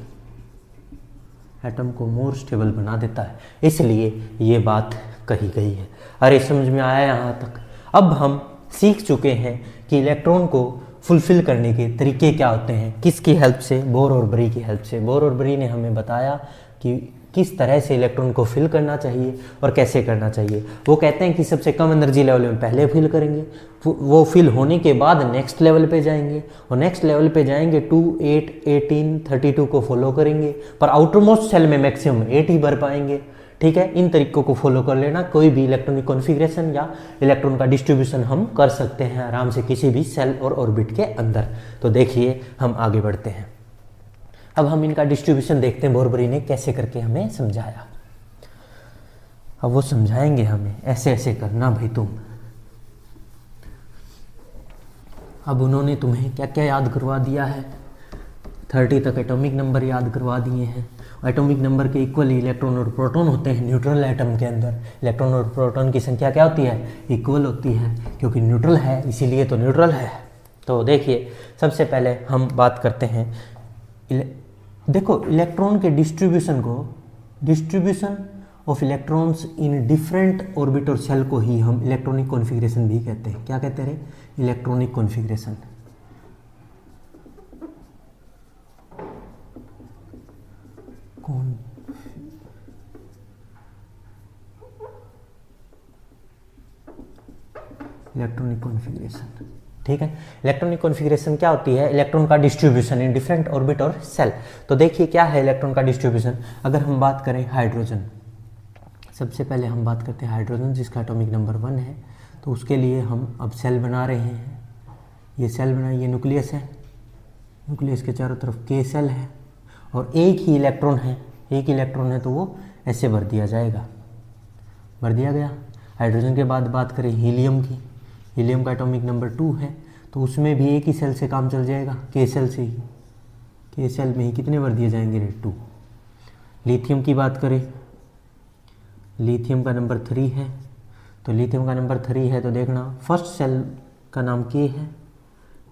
atom को मोर स्टेबल बना देता है, इसलिए ये बात कही गई है। अरे समझ में आया यहाँ तक। अब हम सीख चुके हैं कि इलेक्ट्रॉन को फुलफिल करने के तरीके क्या होते हैं, किसकी हेल्प से, बोर और बरी की हेल्प से। बोर और बरी ने हमें बताया कि किस तरह से इलेक्ट्रॉन को फिल करना चाहिए और कैसे करना चाहिए। वो कहते हैं कि सबसे कम एनर्जी लेवल में पहले फिल करेंगे, वो फिल होने के बाद नेक्स्ट लेवल पे जाएंगे, और नेक्स्ट लेवल पे जाएंगे 2, 8, 18, 32 को फॉलो करेंगे, पर आउटरमोस्ट सेल में मैक्सिमम 8 ही भर पाएंगे। ठीक है, इन तरीकों को फॉलो कर लेना, कोई भी इलेक्ट्रॉनिक कॉन्फ़िगरेशन या इलेक्ट्रॉन का डिस्ट्रीब्यूशन हम कर सकते हैं आराम से किसी भी सेल और ऑर्बिट के अंदर। तो देखिए हम आगे बढ़ते हैं। अब हम इनका डिस्ट्रीब्यूशन देखते हैं, बोर बरी ने कैसे करके हमें समझाया। अब वो समझाएंगे हमें, ऐसे ऐसे करना भाई तुम। अब उन्होंने तुम्हें क्या क्या याद करवा दिया है, 30 तक एटॉमिक नंबर याद करवा दिए हैं। एटॉमिक नंबर के इक्वल इलेक्ट्रॉन और प्रोटॉन होते हैं न्यूट्रल एटम के अंदर। इलेक्ट्रॉन और प्रोटॉन की संख्या क्या होती है, इक्वल होती है, क्योंकि न्यूट्रल है इसीलिए तो न्यूट्रल है। तो देखिए सबसे पहले हम बात करते हैं देखो इलेक्ट्रॉन के डिस्ट्रीब्यूशन को, distribution of electrons in different orbit और सेल को ही हम इलेक्ट्रॉनिक कॉन्फ़िगरेशन भी कहते हैं। क्या कहते हैं, इलेक्ट्रॉनिक कॉन्फ़िगरेशन। इलेक्ट्रॉनिक कॉन्फ़िगरेशन, ठीक है। इलेक्ट्रॉनिक कॉन्फ़िगरेशन क्या होती है, इलेक्ट्रॉन का डिस्ट्रीब्यूशन इन डिफरेंट ऑर्बिट और सेल। तो देखिए क्या है इलेक्ट्रॉन का डिस्ट्रीब्यूशन। अगर हम बात करें हाइड्रोजन, सबसे पहले हम बात करते हैं हाइड्रोजन जिसका एटॉमिक नंबर 1 है। तो उसके लिए हम अब सेल बना रहे हैं। ये सेल बनाए, ये न्यूक्लियस है, न्यूक्लियस के चारों तरफ के सेल है और एक ही इलेक्ट्रॉन है, एक इलेक्ट्रॉन है तो वो ऐसे भर दिया जाएगा, भर दिया गया। हाइड्रोजन के बाद बात करें हीलियम की, हीलियम का एटॉमिक नंबर 2 है तो उसमें भी एक ही सेल से काम चल जाएगा, के सेल से ही, के सेल में ही कितने भर दिए जाएंगे, 2। लिथियम की बात करें, लिथियम का नंबर 3 है। तो लिथियम का नंबर 3 है तो देखना फर्स्ट सेल का नाम के है,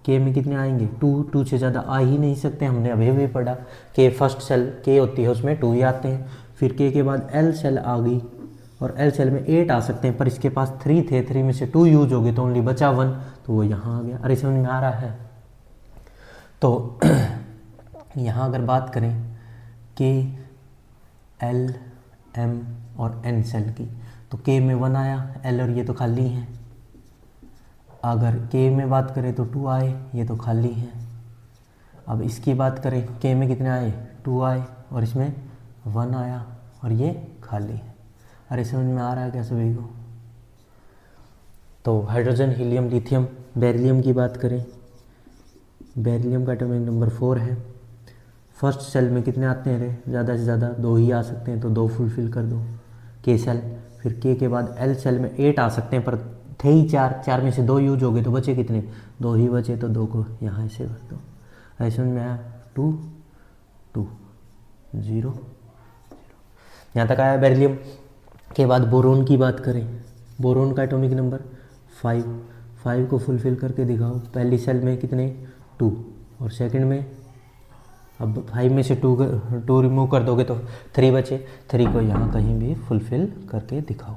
के में कितने आएंगे, 2 से ज़्यादा आ ही नहीं सकते, हमने अभी भी पढ़ा के फर्स्ट सेल के होती है उसमें 2 ही आते हैं। फिर के बाद एल सेल आ गई और एल सेल में 8 आ सकते हैं, पर इसके पास 3 थे, 3 में से 2 यूज हो गए तो ओनली बचा 1, तो वो यहाँ आ गया। अरे समझ में आ रहा है। तो यहाँ अगर बात करें के एल एम और एन सेल की, तो के में 1 आया, एल और ये तो खाली हैं। अगर के में बात करें तो 2 आए, ये तो खाली है। अब इसकी बात करें, के में कितने आए, 2 आए और इसमें 1 आया और ये खाली है। अरे समझ में आ रहा है क्या सभी को। तो हाइड्रोजन, हीलियम, लिथियम, बेरिलियम की बात करें, बेरिलियम का एटॉमिक नंबर 4 है। फर्स्ट सेल में कितने आते हैं रे, ज़्यादा से ज़्यादा 2 ही आ सकते हैं तो 2 फुलफिल कर दो, के सेल। फिर के बाद एल सेल में 8 आ सकते हैं पर थे ही 4 में से 2 यूज हो गए तो बचे कितने, 2 ही बचे, तो 2 को यहाँ ऐसे भर दो। ऐसे समझ में आया, 2 2 0 0। यहाँ तक आया बेरिलियम के बाद बोरोन की बात करें, बोरोन का एटॉमिक नंबर 5 को फुलफिल करके दिखाओ। पहली सेल में कितने, 2 और सेकंड में, अब 5 में से 2 रिमूव कर दोगे तो 3 बचे, 3 को यहाँ कहीं भी फुलफिल करके दिखाओ।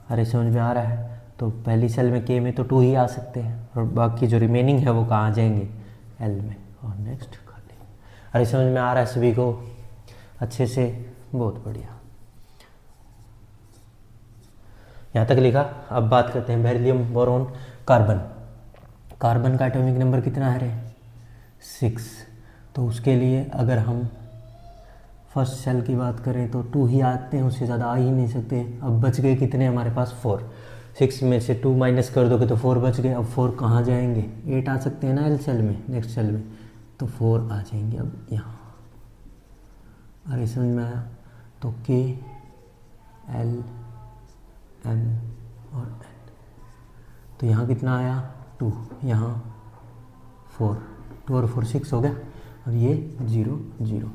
अरे समझ में आ रहा है। तो पहली सेल में के में तो 2 ही आ सकते हैं और बाकी जो रिमेनिंग है वो कहाँ आ जाएंगे, एल में, और नेक्स्ट खाली। अरे समझ में आ रहा है सभी को अच्छे से, बहुत बढ़िया। यहाँ तक लिखा। अब बात करते हैं बेरिलियम, बोरोन, कार्बन। कार्बन का एटॉमिक नंबर कितना है रे, 6। तो उसके लिए अगर हम फर्स्ट सेल की बात करें तो 2 ही आते हैं, उससे ज़्यादा आ ही नहीं सकते। अब बच गए कितने हमारे पास, 4। 6 में से 2 माइनस कर दोगे तो 4 बच गए। अब 4 कहाँ जाएंगे, 8 आ सकते हैं ना एल सेल में, नेक्स्ट सेल में, तो 4 आ जाएंगे अब यहाँ। अरे समझ में आया। तो के एल एम और एन, तो यहाँ कितना आया, 2, यहाँ 4, 2 और 4 6 हो गया और ये 0 0।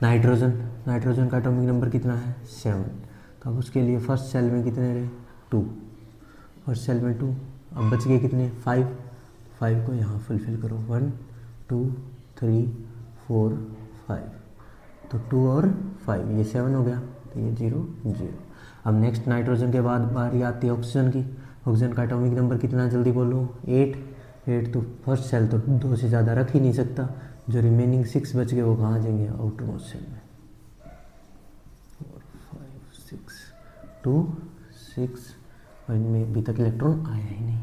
नाइट्रोजन, नाइट्रोजन का एटॉमिक नंबर कितना है, 7। तो अब उसके लिए फर्स्ट सेल में कितने रहे, 2, फर्स्ट सेल में 2। अब बच गए कितने, 5 को यहाँ फुलफिल करो, 1 2 3 4 5, तो 2 और 5, ये 7 हो गया, तो ये 0 0। अब नेक्स्ट नाइट्रोजन के बाद बारी आती है ऑक्सीजन की। ऑक्सीजन का एटॉमिक नंबर कितना, जल्दी बोलो, 8। तो फर्स्ट सेल तो 2 से ज़्यादा रख ही नहीं सकता, जो रिमेनिंग 6 बच गए वो कहाँ जाएंगे, आउटर मोस्ट सेल में। 4 5 6 2 6, और इनमें अभी तक इलेक्ट्रॉन आया ही नहीं।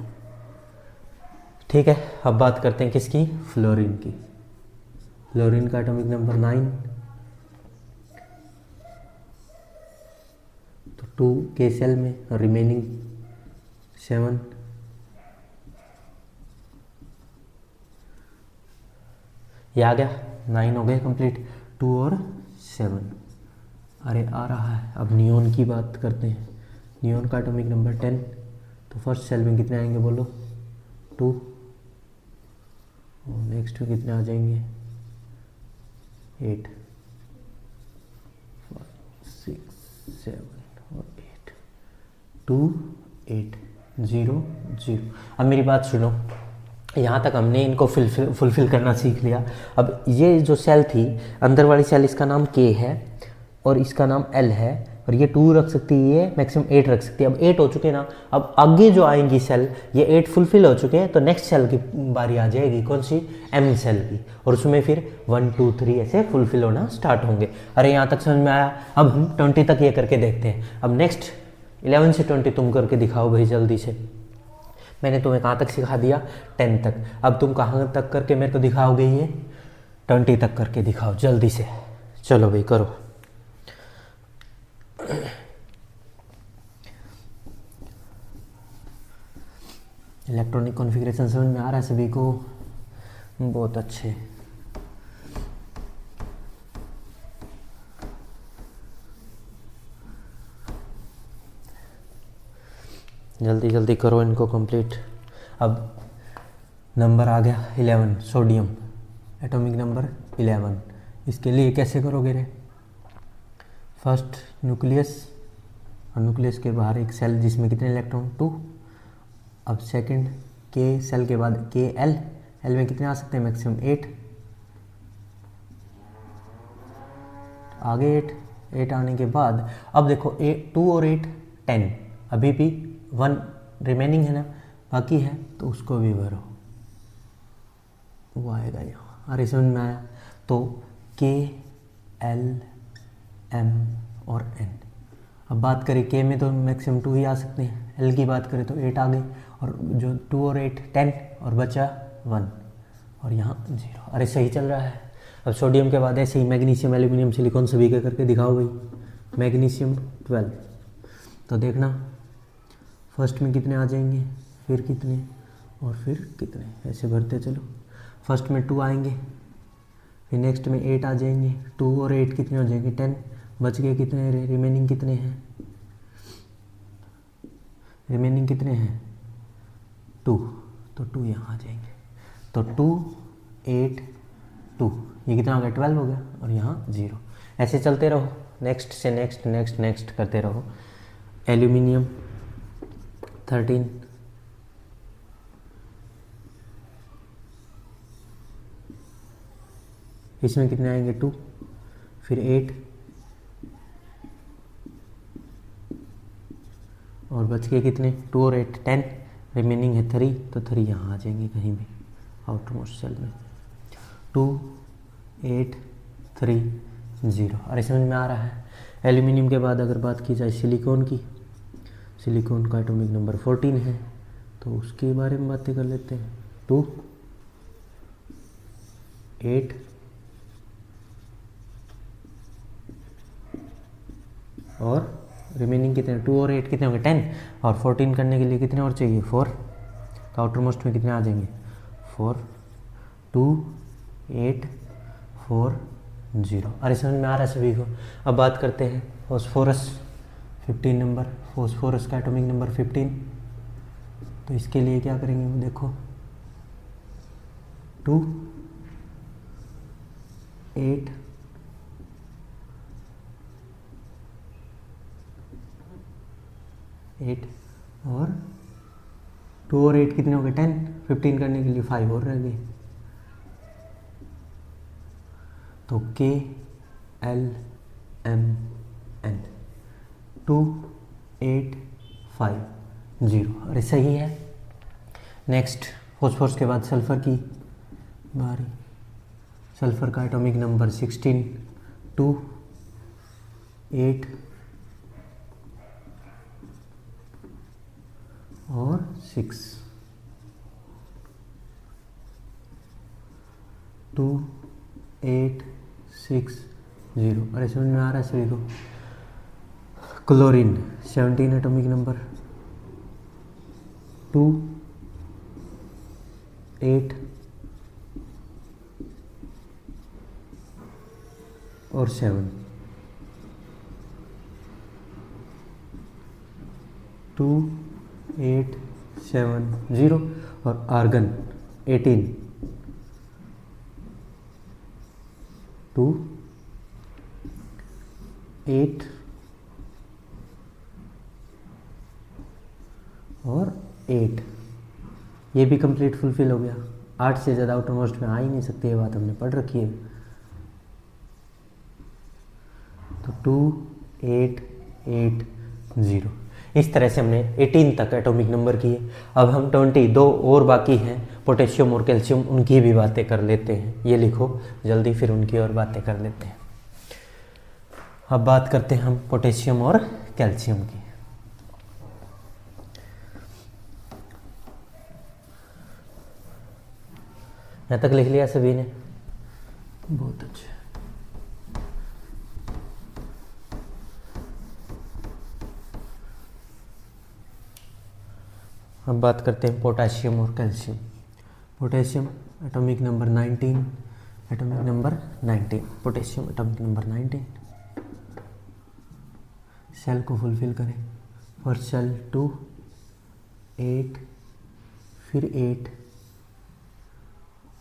ठीक है, अब बात करते हैं किसकी, फ्लोरीन की। फ्लोरीन का एटॉमिक नंबर 9। तो 2 के सेल में और रिमेनिंग 7। ये आ गया, 9 हो गए कंप्लीट, 2 और 7। अरे आ रहा है। अब नियोन की बात करते हैं। नियोन का एटॉमिक नंबर 10। तो फर्स्ट सेल में कितने आएंगे बोलो, 2। और नेक्स्ट में कितने आ जाएंगे 8 5 6 7 और 8 2 8 0 0। अब मेरी बात सुनो, यहाँ तक हमने इनको फुलफिल करना सीख लिया। अब ये जो सेल थी अंदर वाली सेल, इसका नाम K है और इसका नाम L है, और ये 2 रख सकती है, ये मैक्सिमम 8 रख सकती है। अब 8 हो चुके ना, अब आगे जो आएंगी सेल ये 8 फुलफिल हो चुके हैं, तो नेक्स्ट सेल की बारी आ जाएगी कौन सी, M सेल की, और उसमें फिर 1 2 3 ऐसे फुलफिल होना स्टार्ट होंगे। अरे यहाँ तक समझ में आया? अब हम 20 तक ये करके देखते हैं। अब नेक्स्ट 11 से 20 तुम करके दिखाओ भाई जल्दी से। मैंने तुम्हें कहाँ तक सिखा दिया? 10 तक। अब तुम कहाँ तक करके मेरे को दिखाओगे? ये 20 तक करके दिखाओ जल्दी से। चलो भाई करो। इलेक्ट्रॉनिक कॉन्फ़िगरेशन समझ में आ रहा है सभी को? बहुत अच्छे। जल्दी जल्दी करो इनको कंप्लीट। अब नंबर आ गया 11, सोडियम, एटॉमिक नंबर 11। इसके लिए कैसे करोगे रे? फर्स्ट न्यूक्लियस, और न्यूक्लियस के बाहर एक सेल जिसमें कितने इलेक्ट्रॉन? 2। अब सेकंड के सेल के बाद के एल, एल में कितने आ सकते हैं? मैक्सिमम 8। आगे 8 आने के बाद अब देखो 2 और 8 10, अभी भी 1 रिमेनिंग है ना, बाकी है, तो उसको भी भरो, वो आएगा यहाँ। अरे समझ में आया? तो के एल एम और एन। अब बात करें के में तो मैक्सिमम 2 ही आ सकते हैं, एल की बात करें तो 8 आ गई, और जो 2 और 8 10, और बचा 1, और यहाँ 0। अरे सही चल रहा है। अब सोडियम के बाद ऐसे ही मैग्नीशियम, एल्यूमिनियम, सिलिकॉन सभी के करके दिखाओ भाई। मैग्नीशियम 12, तो देखना फर्स्ट में कितने आ जाएंगे, फिर कितने, और फिर कितने, ऐसे भरते चलो। फर्स्ट में 2 आएंगे, फिर नेक्स्ट में 8 आ जाएंगे, 2 और 8 कितने हो जाएंगे? 10। बच गए कितने? रिमेनिंग कितने हैं? रिमेनिंग कितने हैं? 2, तो 2 यहाँ आ जाएंगे। तो 2 8 2, ये कितना हो गया? 12 हो गया, और यहाँ 0। ऐसे चलते रहो, नेक्स्ट से नेक्स्ट नेक्स्ट नेक्स्ट करते रहो। एल्यूमिनियम 13, इसमें कितने आएंगे? 2, फिर 8, और बच के कितने? 2 और 8 10, रिमेनिंग है 3, तो 3 यहाँ आ जाएंगे कहीं भी आउटर मोस्ट सेल में। 2 8 3 0। अरे समझ में आ रहा है? एल्यूमिनियम के बाद अगर बात की जाए सिलिकॉन की, सिलिकॉन का एटॉमिक नंबर 14 है, तो उसके बारे में बातें कर लेते हैं। 2 8 और रिमेनिंग कितने? 2 और 8 कितने होंगे? 10, और 14 करने के लिए कितने और चाहिए? 4, तो आउटर मोस्ट में कितने आ जाएंगे? 4 2 8 4 0। अरे समझ में आ रहा है सभी को? अब बात करते हैं फॉस्फोरस 15 नंबर, फॉस्फोरस का एटॉमिक नंबर 15। तो इसके लिए क्या करेंगे वो देखो, 2 8 8, और 2 और 8 कितने हो गए? 10, 15 करने के लिए 5 और रह गए, तो के एल एम एन 2 8 5 0। अरे सही है। नेक्स्ट फॉस्फोरस के बाद सल्फर की बारी। सल्फर का एटॉमिक नंबर 16, 2 8 और 6, 2 8 6 0। अरे समझ में आ रहा है सभी को? क्लोरीन 17 एटॉमिक नंबर, 2 8 और 7, 2 8 7 0। और आर्गन 18, 2 8 और 8, ये भी कंप्लीट फुलफिल हो गया। 8 से ज़्यादा आउटर मोस्ट में आ ही नहीं सकती, ये बात हमने पढ़ रखी है। तो 2 8 8 0, इस तरह से हमने 18 तक एटॉमिक नंबर किए। अब हम 22 और बाकी हैं पोटेशियम और कैल्शियम, उनकी भी बातें कर लेते हैं। ये लिखो जल्दी, फिर उनकी और बातें कर लेते हैं। अब बात करते हैं हम पोटेशियम और कैल्शियम की। यहाँ तक लिख लिया सभी ने? बहुत अच्छा। अब बात करते हैं पोटेशियम और calcium. Potassium atomic number 19, atomic number 19, potassium atomic number 19। Shell को फुलफिल करें। फर्स्ट सेल 2 8 फिर 8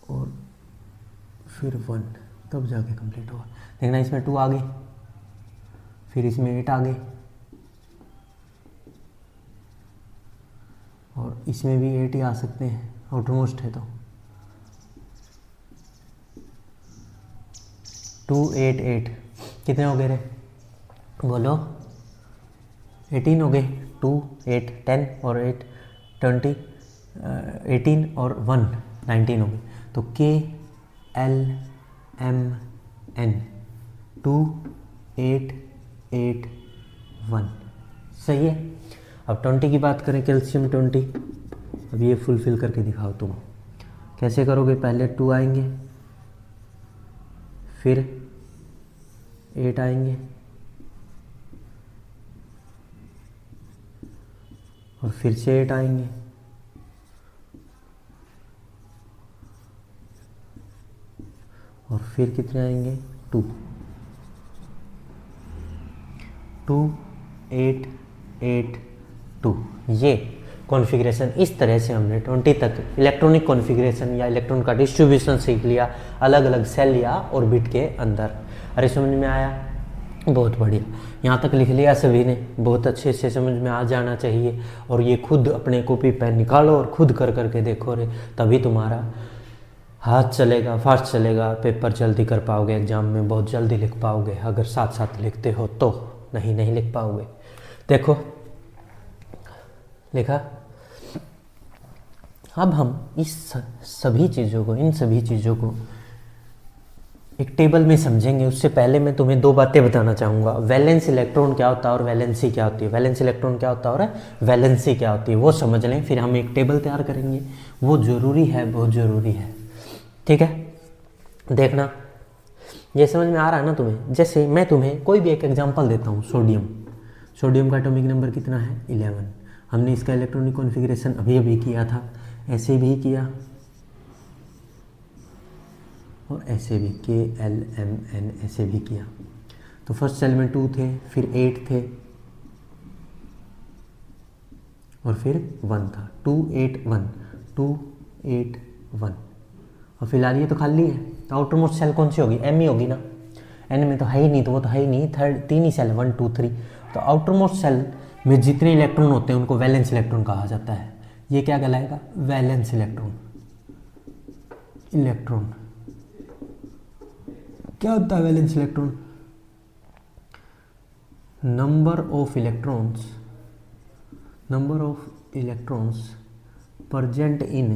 और फिर 1, तब जाके कंप्लीट होगा। देखना इसमें 2 आ गए, फिर इसमें 8 आ गए, और इसमें भी 8 ही आ सकते हैं, आउटरमोस्ट है तो। 2 8 8 कितने हो गए रे? बोलो 18 हो गए। 2 8 10 और 8 20, 18 और 1 19 हो गए। तो K L M N 2 8 8 1, सही है। अब 20 की बात करें, कैल्शियम 20। अब ये फुलफिल करके दिखाओ तुम। कैसे करोगे? पहले 2 आएंगे, फिर 8 आएंगे, और फिर से 8 आएंगे, और फिर कितने आएंगे? 2 2 8 8 2। ये कॉन्फ़िगरेशन, इस तरह से हमने 20 तक इलेक्ट्रॉनिक कॉन्फ़िगरेशन या इलेक्ट्रॉन का डिस्ट्रीब्यूशन सीख लिया अलग अलग सेल या ऑर्बिट के अंदर। अरे समझ में आया? बहुत बढ़िया। यहाँ तक लिख लिया सभी ने, बहुत अच्छे से समझ में आ जाना चाहिए। और ये खुद अपने कॉपी पेन निकालो और खुद कर करके देखो रे, तभी तुम्हारा हाथ चलेगा, फास्ट चलेगा, पेपर जल्दी कर पाओगे, एग्जाम में बहुत जल्दी लिख पाओगे। अगर साथ साथ लिखते हो तो नहीं लिख पाओगे। देखो लिखा। अब हम इस सभी चीज़ों को, इन सभी चीज़ों को एक टेबल में समझेंगे। उससे पहले मैं तुम्हें 2 बातें बताना चाहूँगा। वैलेंस इलेक्ट्रॉन क्या होता है और वैलेंसी क्या होती है। वैलेंस इलेक्ट्रॉन क्या होता है और वैलेंसी क्या होती है, वो समझ लें, फिर हम एक टेबल तैयार करेंगे। वो ज़रूरी है, बहुत ज़रूरी है, ठीक है। देखना, ये समझ में आ रहा है ना तुम्हें? जैसे मैं तुम्हें कोई भी एक एग्जांपल देता हूँ। सोडियम का एटॉमिक नंबर कितना है? 11। हमने इसका इलेक्ट्रॉनिक कॉन्फ़िगरेशन अभी किया था, ऐसे भी किया और ऐसे भी, KLMN ऐसे भी किया। तो फर्स्ट सेल में 2 थे, फिर 8 थे, और फिर 1 था। 2 8 1 2 8 1। और फिलहाल ये तो खाली है, तो आउटर मोस्ट सेल कौन सी होगी? M ही होगी ना। N में तो है ही नहीं, तो वो तो है ही नहीं। 3 ही सेल, 1 2 3। तो आउटर मोस्ट सेल में जितने इलेक्ट्रॉन होते हैं उनको वैलेंस इलेक्ट्रॉन कहा जाता है। ये क्या कहलाएगा? Valence electron. क्या होता है valence electron? Number of electrons present in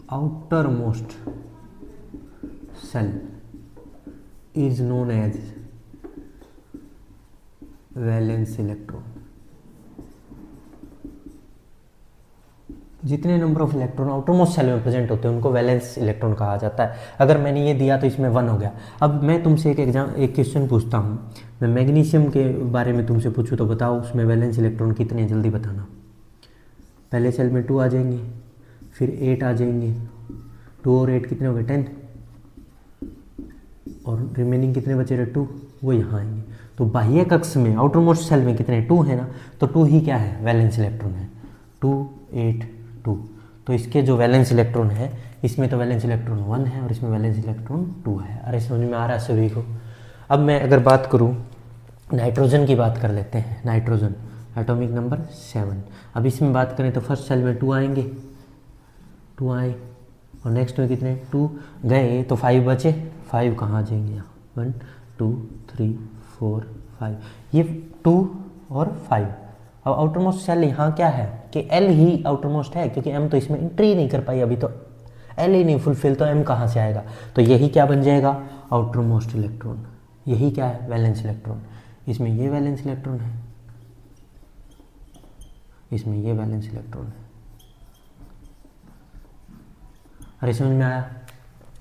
outermost cell is known as valence electron. जितने number of electron outermost shell में प्रेजेंट होते हैं उनको वैलेंस इलेक्ट्रॉन कहा जाता है। अगर मैंने ये दिया तो इसमें 1 हो गया। अब मैं तुमसे एक क्वेश्चन पूछता हूँ। मैं मैग्नीशियम के बारे में तुमसे पूछूँ तो बताओ उसमें वैलेंस इलेक्ट्रॉन कितने हैं? जल्दी बताना। पहले सेल में 2 आ जाएंगे, फिर 8 आ जाएंगे। 2 और 8 कितने हो गए? 10। और रिमेनिंग कितने बचे रहे? 2, वो यहाँ आएंगे। तो बाह्य कक्ष में आउटरमोस्ट सेल में कितने? 2 है ना। तो 2 ही क्या है? वैलेंस इलेक्ट्रॉन है। 2 8 2। तो इसके जो वैलेंस इलेक्ट्रॉन है इसमें तो वैलेंस इलेक्ट्रॉन 1 है और इसमें वैलेंस इलेक्ट्रॉन 2 है। अरे समझ में आ रहा है सभी को। अब मैं अगर बात करूँ नाइट्रोजन की, बात कर लेते हैं। Nitrogen atomic number 7। अब इसमें बात करें तो फर्स्ट सेल में 2 आएंगे, 2 आए, और नेक्स्ट में कितने 2 गए तो 5 बचे। 5 कहाँ जाएंगे यहाँ, 1 2 3 4 5, ये 2 और 5। अब आउटर मोस्ट सेल यहाँ क्या है कि एल ही आउटर मोस्ट है, क्योंकि एम तो इसमें एंट्री नहीं कर पाई अभी, तो एल ही नहीं फुलफिल, तो एम कहाँ से आएगा। तो यही क्या बन जाएगा, आउटर मोस्ट इलेक्ट्रॉन। यही क्या है, वैलेंस इलेक्ट्रॉन। इसमें ये वैलेंस इलेक्ट्रॉन है, इसमें ये वैलेंस इलेक्ट्रॉन है। अरे समझ में आया।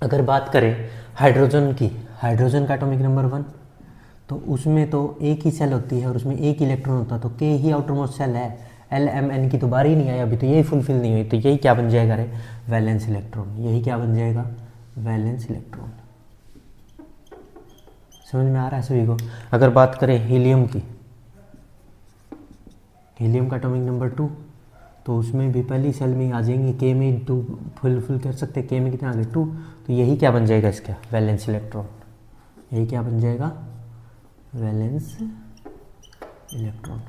अगर बात करें हाइड्रोजन की, हाइड्रोजन का एटॉमिक नंबर 1, तो उसमें तो एक ही सेल होती है और उसमें एक इलेक्ट्रॉन होता है, तो के ही आउटर मोस्ट सेल है। एल एम एन की तो बारी नहीं आई अभी, तो यही फुलफिल नहीं हुई, तो यही क्या बन जाएगा रे, वैलेंस इलेक्ट्रॉन। यही क्या बन जाएगा, वैलेंस इलेक्ट्रॉन। समझ में आ रहा है सभी को। अगर बात करें हीलियम की, हीलियम का एटॉमिक नंबर 2, तो उसमें भी पहली सेल में आ जाएंगे, के में 2 फुलफिल कर सकते हैं, के में कितने आ गए 2, तो यही क्या बन जाएगा इसका, वैलेंस इलेक्ट्रॉन। यही क्या बन जाएगा, वैलेंस इलेक्ट्रॉन।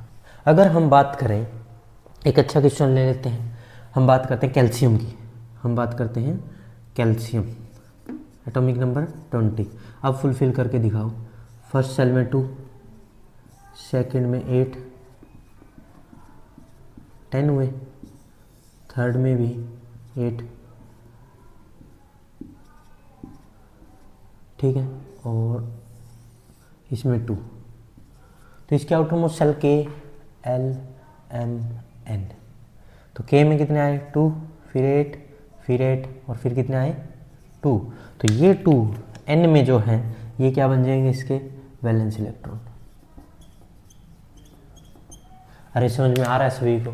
अगर हम बात करें, एक अच्छा क्वेश्चन ले लेते हैं, हम बात करते हैं कैल्शियम की, हम बात करते हैं कैल्शियम एटॉमिक नंबर 20। अब फुलफिल करके दिखाओ। फर्स्ट सेल में 2, सेकंड में 8, 10 हुए, थर्ड में भी 8, ठीक है, और इसमें 2। तो इसके आउटर मोस्ट सेल के, एल एम एन, तो के में कितने आए 2, फिर 8, फिर 8, और फिर कितने आए 2। तो ये 2 एन में जो हैं ये क्या बन जाएंगे इसके, वैलेंस इलेक्ट्रॉन। अरे समझ में आ रहा है सभी को।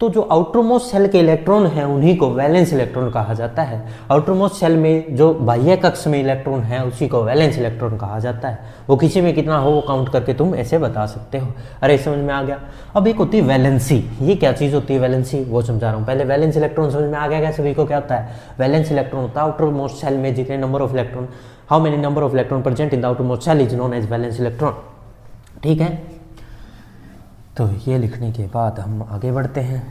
तो जो आउटर मोस्ट सेल के इलेक्ट्रॉन हैं उन्हीं को वैलेंस इलेक्ट्रॉन कहा जाता है। आउटर मोस्ट सेल में जो बाह्य कक्ष में इलेक्ट्रॉन है उसी को वैलेंस इलेक्ट्रॉन कहा जाता है। वो किसी में कितना हो वो काउंट करके तुम ऐसे बता सकते हो। अरे समझ में आ गया। अब एक होती है वैलेंसी। ये क्या चीज़ होती है वैलेंसी, वो समझा रहा हूँ। पहले वैलेंस इलेक्ट्रॉन समझ में आ गया क्या सभी को, क्या होता है वैलेंस इलेक्ट्रॉन होता है आउटर मोस्ट सेल में जितने number of electron, how many number of electron present in the outer most shell is known as valence electron. ठीक है, तो ये लिखने के बाद हम आगे बढ़ते हैं।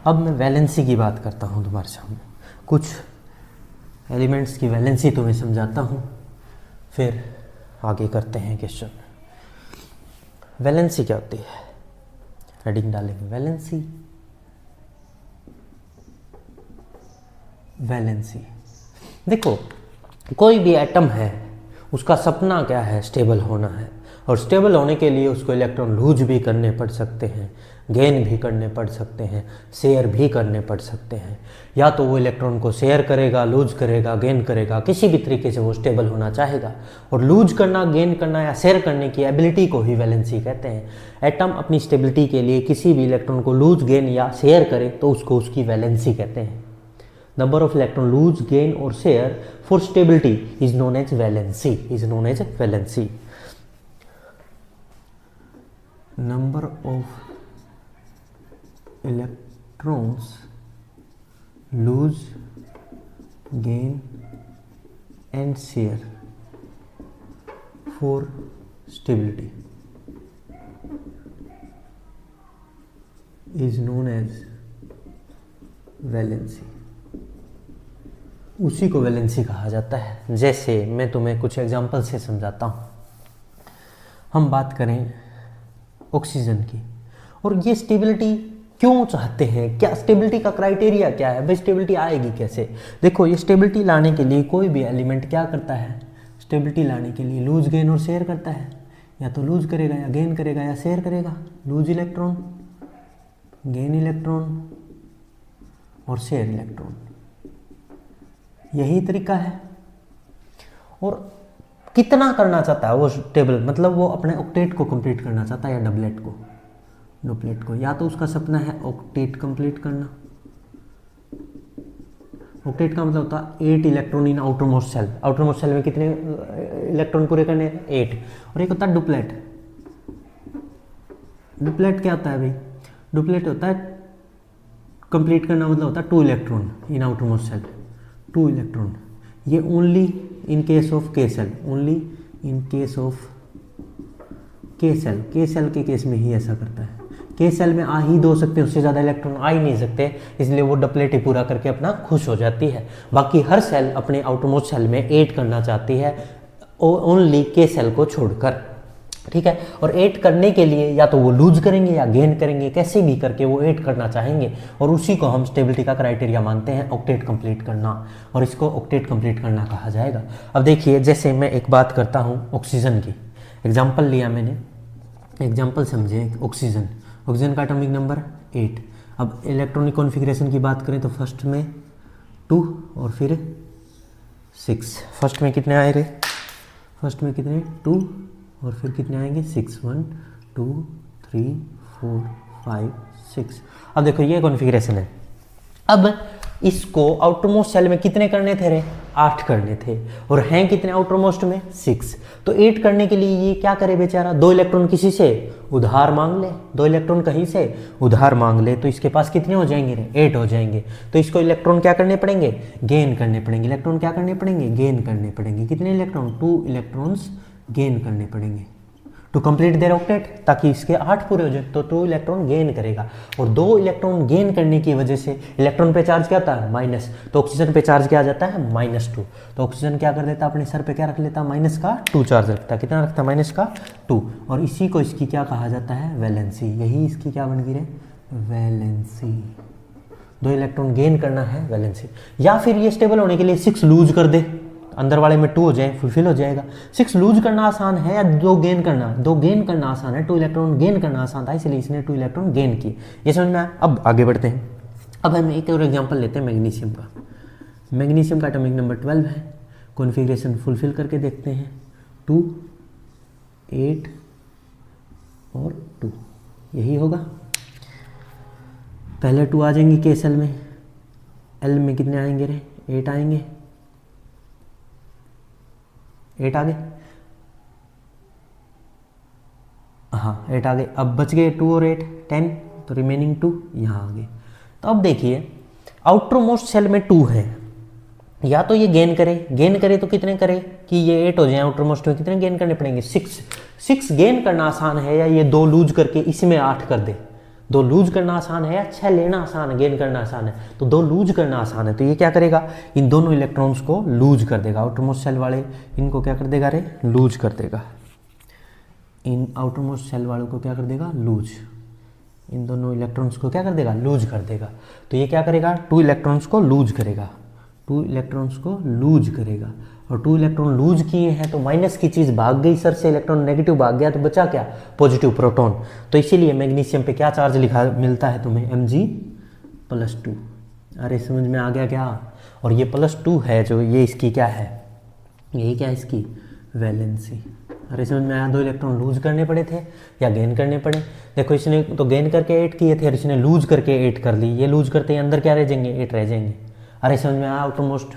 अब मैं वैलेंसी की बात करता हूँ तुम्हारे सामने, कुछ एलिमेंट्स की वैलेंसी तुम्हें समझाता हूँ, फिर आगे करते हैं क्वेश्चन। वैलेंसी क्या होती है, हेडिंग डालेंगे वैलेंसी। वैलेंसी देखो, कोई भी एटम है उसका सपना क्या है, स्टेबल होना है, और स्टेबल होने के लिए उसको इलेक्ट्रॉन लूज भी करने पड़ सकते हैं, गेन भी करने पड़ सकते हैं, शेयर भी करने पड़ सकते हैं। या तो वो इलेक्ट्रॉन को शेयर करेगा, लूज करेगा, गेन करेगा, किसी भी तरीके से वो स्टेबल होना चाहेगा। और लूज करना, गेन करना या शेयर करने की एबिलिटी को ही वैलेंसी कहते हैं। एटम अपनी स्टेबिलिटी के लिए किसी भी इलेक्ट्रॉन को लूज, गेन या शेयर करे तो उसको उसकी वैलेंसी कहते हैं। Number of electron lose, gain or share for stability is known as valency. Is known as valency. Number of electrons lose, gain and share for stability is known as valency. उसी को valency कहा जाता है। जैसे मैं तुम्हें कुछ example से समझाता हूँ। हम बात करें ऑक्सीजन की, और ये स्टेबिलिटी क्यों चाहते हैं, क्या स्टेबिलिटी का क्राइटेरिया क्या है, भाई स्टेबिलिटी आएगी कैसे। देखो, ये स्टेबिलिटी लाने के लिए कोई भी एलिमेंट क्या करता है, स्टेबिलिटी लाने के लिए लूज, गेन और शेयर करता है। या तो लूज करेगा या गेन करेगा या शेयर करेगा। लूज इलेक्ट्रॉन, गेन इलेक्ट्रॉन और शेयर इलेक्ट्रॉन, यही तरीका है। और कितना करना चाहता है वो स्टेबल, मतलब वो अपने ऑक्टेट को कंप्लीट करना चाहता है या डबलेट को, डुप्लेट को। या तो उसका सपना है ऑक्टेट कंप्लीट करना। ऑक्टेट का मतलब होता है 8 electron in outer most shell. Outer most shell में कितने इलेक्ट्रॉन पूरे करने हैं, 8। और एक होता है डुप्लेट, डुप्लेट क्या होता है भाई? डुप्लेट होता है, कंप्लीट करना मतलब होता है 2 electron in outermost shell, 2 electron. ये only in case of K shell, only in case of K shell, K shell के केस में ही ऐसा करता है। के सेल में आ ही दो सकते हैं, उससे ज़्यादा इलेक्ट्रॉन आ ही नहीं सकते, इसलिए वो डुप्लेट ही पूरा करके अपना खुश हो जाती है। बाकी हर सेल अपने आउटरमोस्ट सेल में ऐड करना चाहती है, ओनली के सेल को छोड़कर, ठीक है। और ऐड करने के लिए या तो वो लूज करेंगे या गेन करेंगे, कैसे भी करके वो ऐड करना चाहेंगे, और उसी को हम स्टेबिलिटी का क्राइटेरिया मानते हैं, ऑक्टेट कंप्लीट करना, और इसको ऑक्टेट कंप्लीट करना कहा जाएगा। अब देखिए, जैसे मैं एक बात करता हूँ ऑक्सीजन की, एग्जाम्पल लिया मैंने, एग्जाम्पल समझे। ऑक्सीजन, ऑक्सीजन का एटॉमिक नंबर 8। अब इलेक्ट्रॉनिक कॉन्फ़िगरेशन की बात करें तो फर्स्ट में 2 और फिर 6। फर्स्ट में कितने आए रे? फर्स्ट में कितने? 2 और फिर कितने आएंगे? 6। 1 2 3 4 5 6। अब देखो ये कॉन्फ़िगरेशन है। अब इसको आउटरमोस्ट सेल में कितने करने थे रे? 8 करने थे, और हैं कितने आउटरमोस्ट में? 6। तो 8 करने के लिए ये क्या करे बेचारा? 2 इलेक्ट्रॉन किसी से उधार मांग ले, 2 इलेक्ट्रॉन कहीं से उधार मांग ले, तो इसके पास कितने हो जाएंगे रे? 8 हो जाएंगे। तो इसको इलेक्ट्रॉन क्या करने पड़ेंगे? गेन करने पड़ेंगे। इलेक्ट्रॉन क्या करने पड़ेंगे? गेन करने पड़ेंगे। कितने इलेक्ट्रॉन? 2 इलेक्ट्रॉन्स गेन करने पड़ेंगे टू कंप्लीट देयर ऑक्टेट, ताकि इसके 8 पूरे हो जाए। तो 2 इलेक्ट्रॉन गेन करेगा, और 2 इलेक्ट्रॉन गेन करने की वजह से इलेक्ट्रॉन पे चार्ज क्या आता है? माइनस। तो ऑक्सीजन पे चार्ज क्या आ जाता है? -2। तो ऑक्सीजन क्या कर देता है? अपने सर पे क्या रख लेता है? -2 चार्ज रखता है। कितना रखता है? -2। और इसी को इसकी क्या कहा जाता है? वैलेंसी। यही इसकी क्या बन गई रे? वैलेंसी। 2 इलेक्ट्रॉन गेन करना है, वैलेंसी। या फिर ये स्टेबल होने के लिए 6 लूज कर दे, अंदर वाले में 2 हो जाए, फुलफिल हो जाएगा। 6 लूज करना आसान है या 2 गेन करना? 2 गेन करना आसान है, 2 इलेक्ट्रॉन गेन करना आसान था, इसलिए इसने 2 इलेक्ट्रॉन गेन किए। ये समझ में आया? अब आगे बढ़ते हैं। अब हम एक और एग्जांपल लेते हैं मैग्नीशियम का। मैग्नीशियम का एटॉमिक नंबर 12 है। कॉन्फ़िगरेशन फुलफिल करके देखते हैं। 2 8 और 2, यही होगा। पहले 2 आ जाएंगे के सेल में, एल में कितने आएंगे रे? 8 आएंगे। 8 आ गए, हाँ 8 आ गए। अब बच गए 2 और 8 10, तो रिमेनिंग 2 यहाँ आ गए। तो अब देखिए, आउटर मोस्ट सेल में 2 है, या तो ये गेन करे तो कितने करे कि ये 8 हो जाए। आउटर मोस्ट में कितने गेन करने पड़ेंगे? 6 गेन करना आसान है, या ये 2 लूज करके इसमें 8 कर दे? 2 लूज करना आसान है या 6 लेना आसान है? गेन करना आसान है, तो 2 लूज करना आसान है। तो ये क्या करेगा? इन दोनों इलेक्ट्रॉन्स को लूज कर देगा। आउटरमोस्ट सेल वाले इनको क्या कर देगा रे? लूज कर देगा। इन आउटरमोस्ट सेल वालों को क्या कर देगा? लूज। इन दोनों इलेक्ट्रॉन्स को क्या कर देगा? लूज कर देगा। तो ये क्या करेगा? 2 इलेक्ट्रॉन्स को लूज करेगा, 2 इलेक्ट्रॉन्स को लूज करेगा। और 2 इलेक्ट्रॉन लूज किए हैं तो माइनस की चीज़ भाग गई सर से, इलेक्ट्रॉन नेगेटिव भाग गया, तो बचा क्या? Positive proton. तो इसीलिए मैग्नीशियम पे क्या चार्ज लिखा मिलता है तुम्हें? Mg+2। अरे समझ में आ गया क्या? और ये +2 है जो, ये इसकी क्या है? यही क्या है इसकी? वैलेंसी। अरे समझ में आया? 2 इलेक्ट्रॉन लूज करने पड़े थे या गेन करने पड़े? देखो इसने तो गेन करके 8 किए थे और इसने लूज करके 8 कर ली। ये लूज करते ही अंदर क्या रह जाएंगे? 8 रह जाएंगे। अरे समझ में आया? आउटरमोस्ट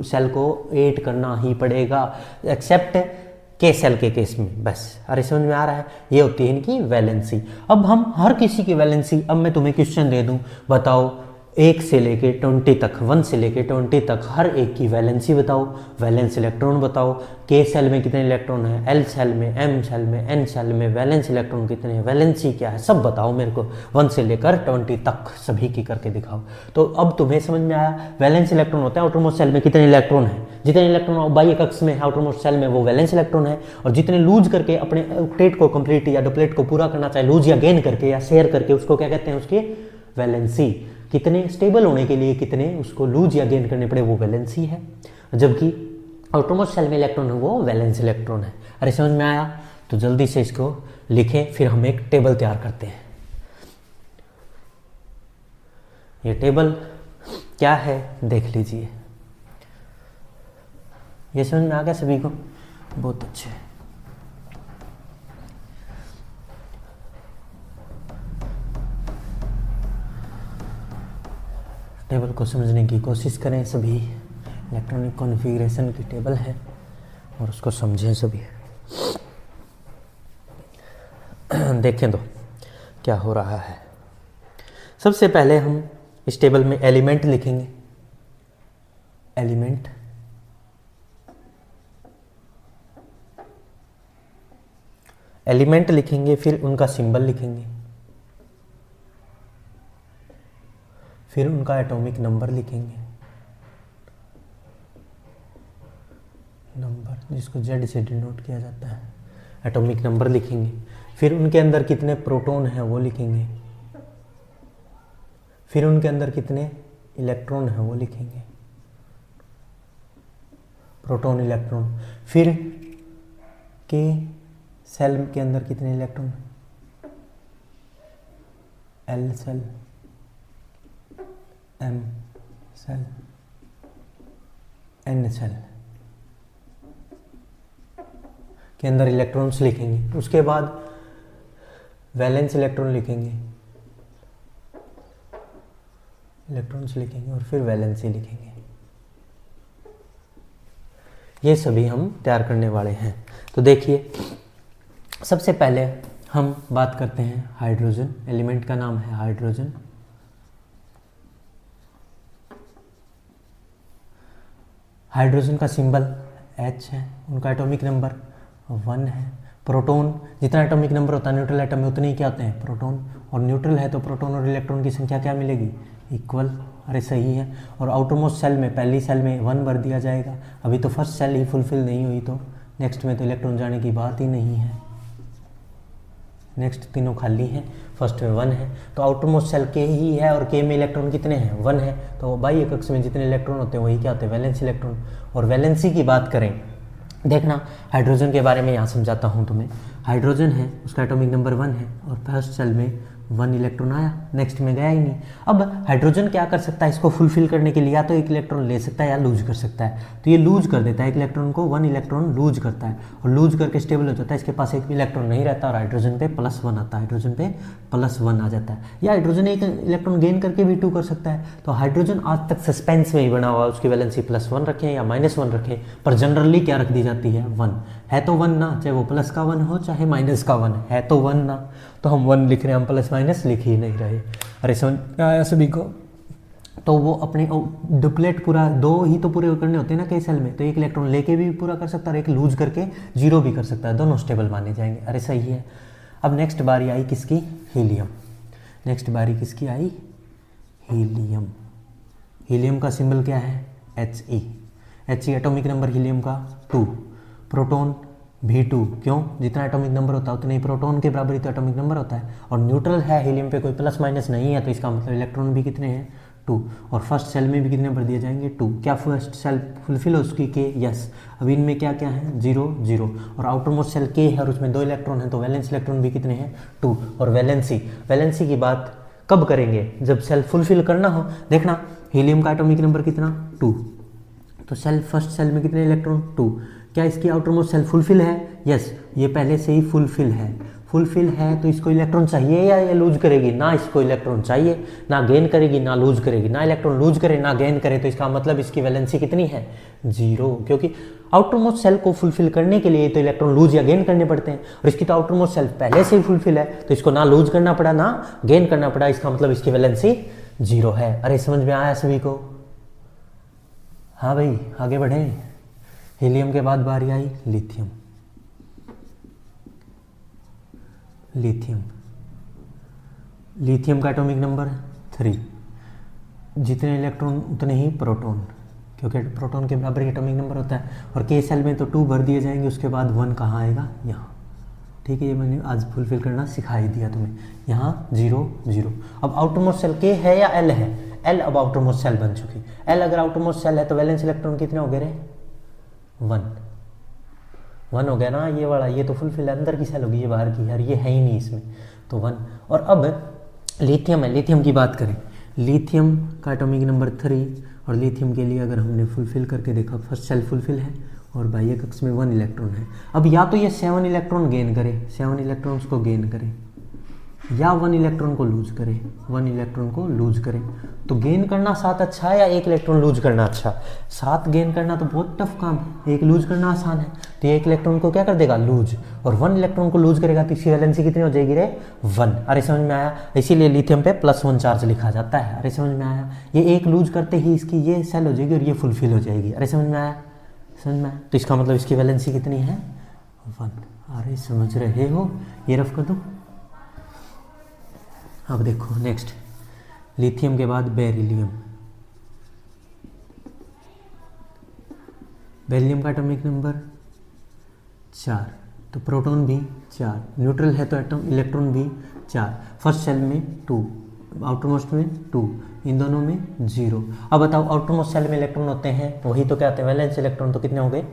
सेल को 8 करना ही पड़ेगा, एक्सेप्ट के सेल के केस में, बस। अरे समझ में आ रहा है? ये होती है इनकी वैलेंसी। अब हम हर किसी की वैलेंसी, अब मैं तुम्हें क्वेश्चन दे दूं, बताओ 1 से लेके 20 तक, 1 से लेके 20 तक हर एक की वैलेंसी बताओ, वैलेंस इलेक्ट्रॉन बताओ। के सेल में कितने इलेक्ट्रॉन है, एल सेल में, एम सेल में, एन सेल में वैलेंस इलेक्ट्रॉन कितने हैं, वैलेंसी क्या है, सब बताओ मेरे को। 1 से लेकर 20 तक सभी की करके दिखाओ। तो अब तुम्हें समझ में आया वैलेंस इलेक्ट्रॉन होता है आउटरमोस्ट सेल में कितने इलेक्ट्रॉन है। जितने इलेक्ट्रॉन बाह्य कक्ष में आउटरमोस्ट सेल में वो वैलेंस इलेक्ट्रॉन है, और जितने लूज करके अपने ऑक्टेट को कंप्लीट या डुप्लेट को पूरा करना चाहे, लूज या गेन करके या शेयर करके, उसको क्या कहते हैं? उसकी वैलेंसी। कितने स्टेबल होने के लिए कितने उसको लूज या गेन करने पड़े, वो वैलेंसी है। जबकि आउटरमोस्ट सेल में इलेक्ट्रॉन है वो वैलेंस इलेक्ट्रॉन है। अरे समझ में आया? तो जल्दी से इसको लिखें, फिर हम एक टेबल तैयार करते हैं। ये टेबल क्या है देख लीजिए। ये समझ में आ गया सभी को? बहुत अच्छे। टेबल को समझने की कोशिश करें सभी। इलेक्ट्रॉनिक कॉन्फ़िगरेशन की टेबल है और उसको समझें सभी। देखें तो क्या हो रहा है। सबसे पहले हम इस टेबल में एलिमेंट लिखेंगे, एलिमेंट, एलिमेंट लिखेंगे, फिर उनका सिंबल लिखेंगे, फिर उनका एटॉमिक नंबर लिखेंगे, नंबर जिसको Z से डिनोट किया जाता है, एटॉमिक नंबर लिखेंगे, फिर उनके अंदर कितने प्रोटॉन हैं वो लिखेंगे, फिर उनके अंदर कितने इलेक्ट्रॉन हैं वो लिखेंगे, प्रोटॉन इलेक्ट्रॉन, फिर के सेल के अंदर कितने electron, L shell, M shell, N shell के अंदर इलेक्ट्रॉन्स लिखेंगे। उसके बाद वैलेंस इलेक्ट्रॉन लिखेंगे, इलेक्ट्रॉन्स लिखेंगे और फिर वैलेंसी लिखेंगे। ये सभी हम तैयार करने वाले हैं। तो देखिए, सबसे पहले हम बात करते हैं हाइड्रोजन, एलिमेंट का नाम है हाइड्रोजन। हाइड्रोजन का सिंबल H है, उनका एटॉमिक नंबर 1 है। प्रोटॉन, जितना एटॉमिक नंबर होता है न्यूट्रल एटम में उतने ही क्या होते हैं, प्रोटॉन, और न्यूट्रल है तो प्रोटॉन और इलेक्ट्रॉन की संख्या क्या मिलेगी, इक्वल। अरे सही है। और आउटरमोस्ट सेल में, पहली सेल में 1 भर दिया जाएगा, अभी तो फर्स्ट सेल ही फुलफिल नहीं हुई, तो नेक्स्ट में तो इलेक्ट्रॉन जाने की बात ही नहीं है, नेक्स्ट तीनों खाली हैं, फर्स्ट में 1 है, तो आउटरमोस्ट सेल के ही है, और के में इलेक्ट्रॉन कितने हैं, 1 है, तो बाह्य कक्ष में जितने इलेक्ट्रॉन होते हैं वही क्या होते हैं, वैलेंस इलेक्ट्रॉन। और वैलेंसी की बात करें, देखना हाइड्रोजन के बारे में यहाँ समझाता हूँ तुम्हें। हाइड्रोजन है, उसका एटॉमिक नंबर 1 है, और फर्स्ट सेल में 1 इलेक्ट्रॉन आया, नेक्स्ट में गया ही नहीं। अब हाइड्रोजन क्या कर सकता है, इसको फुलफिल करने के लिए या तो एक इलेक्ट्रॉन ले सकता है या लूज कर सकता है, तो ये लूज कर देता है एक इलेक्ट्रॉन को, 1 इलेक्ट्रॉन लूज करता है, और लूज करके स्टेबल हो जाता है, इसके पास एक इलेक्ट्रॉन नहीं रहता, और हाइड्रोजन पे +1 आता है, हाइड्रोजन पे +1 आ जाता है। या हाइड्रोजन एक इलेक्ट्रॉन गेन करके भी 2 कर सकता है। तो हाइड्रोजन आज तक सस्पेंस में ही बना हुआ, उसकी वैलेंसी +1 रखें या -1 रखें, पर जनरली क्या रख दी जाती है, 1 है तो 1 ना, चाहे वो प्लस का 1 हो चाहे माइनस का 1 है तो 1 ना, तो हम 1 लिख रहे हैं, हम प्लस माइनस लिख ही नहीं रहे। अरे समझ आया सभी को। तो वो अपने डुप्लेट पूरा 2 ही तो पूरे करने होते हैं ना कई सेल में, तो एक इलेक्ट्रॉन लेके भी पूरा कर सकता है और एक लूज करके 0 भी कर सकता है, दोनों स्टेबल माने जाएंगे। अरे सही है। अब नेक्स्ट बारी आई किसकी, हीलियम। नेक्स्ट बारी किसकी आई, हीलियम। हीलियम का सिंबल क्या है, He। He atomic number helium का 2, प्रोटॉन भी 2, क्यों, जितना एटॉमिक नंबर होता है उतना ही प्रोटॉन के बराबर ही तो एटॉमिक नंबर होता है, और न्यूट्रल है हीलियम पे, कोई प्लस माइनस नहीं है, तो इसका मतलब इलेक्ट्रॉन भी कितने हैं, 2, और फर्स्ट सेल में भी कितने भर दिए जाएंगे, 2। क्या फर्स्ट सेल फुलफिल हो उसकी के, यस। अब इनमें क्या क्या है, 0 0, और आउटर मोस्ट सेल के है और उसमें 2 इलेक्ट्रॉन है, तो वैलेंस इलेक्ट्रॉन भी कितने हैं, 2। और वैलेंसी की बात कब करेंगे, जब सेल फुलफिल करना हो। देखना हीलियम का एटॉमिक नंबर कितना, 2, तो सेल फर्स्ट सेल में कितने इलेक्ट्रॉन, 2। क्या इसकी आउटर मोस्ट सेल फुलफिल है, यस, ये पहले से ही फुलफिल है। फुलफिल है तो इसको इलेक्ट्रॉन चाहिए या ये लूज करेगी, ना इसको इलेक्ट्रॉन चाहिए, ना गेन करेगी ना लूज करेगी, ना इलेक्ट्रॉन लूज करे ना गेन करे, तो इसका मतलब इसकी वैलेंसी कितनी है, 0, क्योंकि आउटर मोस्ट सेल को फुलफिल करने के लिए तो इलेक्ट्रॉन लूज या गेन करने पड़ते हैं, और इसकी तो आउटर मोस्ट सेल पहले से ही फुलफिल है, तो इसको ना लूज करना पड़ा ना गेन करना पड़ा, इसका मतलब इसकी वैलेंसी 0 है। अरे समझ में आया सभी को, हाँ भाई आगे बढ़े। हीलियम के बाद बारी आई लिथियम। लिथियम का एटॉमिक नंबर 3, जितने इलेक्ट्रॉन उतने ही प्रोटॉन, क्योंकि प्रोटॉन के बराबर एटॉमिक नंबर होता है, और के सेल में तो 2 भर दिए जाएंगे, उसके बाद 1 कहाँ आएगा, यहाँ, ठीक है, ये मैंने आज फुलफिल करना सिखा ही दिया तुम्हें। यहाँ 0 0। अब आउटरमोस्ट सेल के है या L है, L अब आउटरमोस्ट सेल बन चुकी। L अगर आउटरमोस्ट सेल है तो वैलेंस इलेक्ट्रॉन कितने हो गए रे, 1 हो गया ना, ये वाला, ये तो फुलफिल अंदर की सेल होगी, ये बाहर की, यार ये है ही नहीं इसमें, तो 1। और अब लिथियम है, लिथियम की बात करें, लिथियम का एटॉमिक नंबर 3, और लिथियम के लिए अगर हमने फुलफिल करके देखा, फर्स्ट सेल फुलफिल है और बाह्य कक्ष में 1 इलेक्ट्रॉन है। अब या तो ये 7 इलेक्ट्रॉन गेन करे, 7 इलेक्ट्रॉन्स को गेन करे, या 1 इलेक्ट्रॉन को लूज करे, 1 इलेक्ट्रॉन को लूज करे। तो गेन करना 7 अच्छा है या 1 इलेक्ट्रॉन लूज करना अच्छा? 7 गेन करना तो बहुत टफ काम है, 1 लूज करना आसान है। तो 1 इलेक्ट्रॉन को क्या कर देगा? लूज। और 1 इलेक्ट्रॉन को लूज करेगा तो इसकी वैलेंसी कितनी हो जाएगी रे? 1। अरे समझ में आया? इसीलिए लिथियम पे +1 चार्ज लिखा जाता है। अरे समझ में आया? ये 1 लूज करते ही इसकी ये सेल हो जाएगी और ये फुलफिल हो जाएगी। अरे समझ में आया? समझ में आया? तो इसका मतलब इसकी वैलेंसी कितनी है? 1। अरे समझ रहे हो? ये रफ कर दो। अब देखो नेक्स्ट, लिथियम के बाद बेरिलियम। बेरिलियम का एटॉमिक नंबर 4, तो प्रोटॉन भी 4, न्यूट्रल है तो एटम इलेक्ट्रॉन भी 4। फर्स्ट सेल में 2, आउटर मोस्ट में 2, इन दोनों में 0। अब बताओ आउटर मोस्ट सेल में इलेक्ट्रॉन होते हैं वही तो क्या होते हैं? Valence electron. तो कितने हो गए?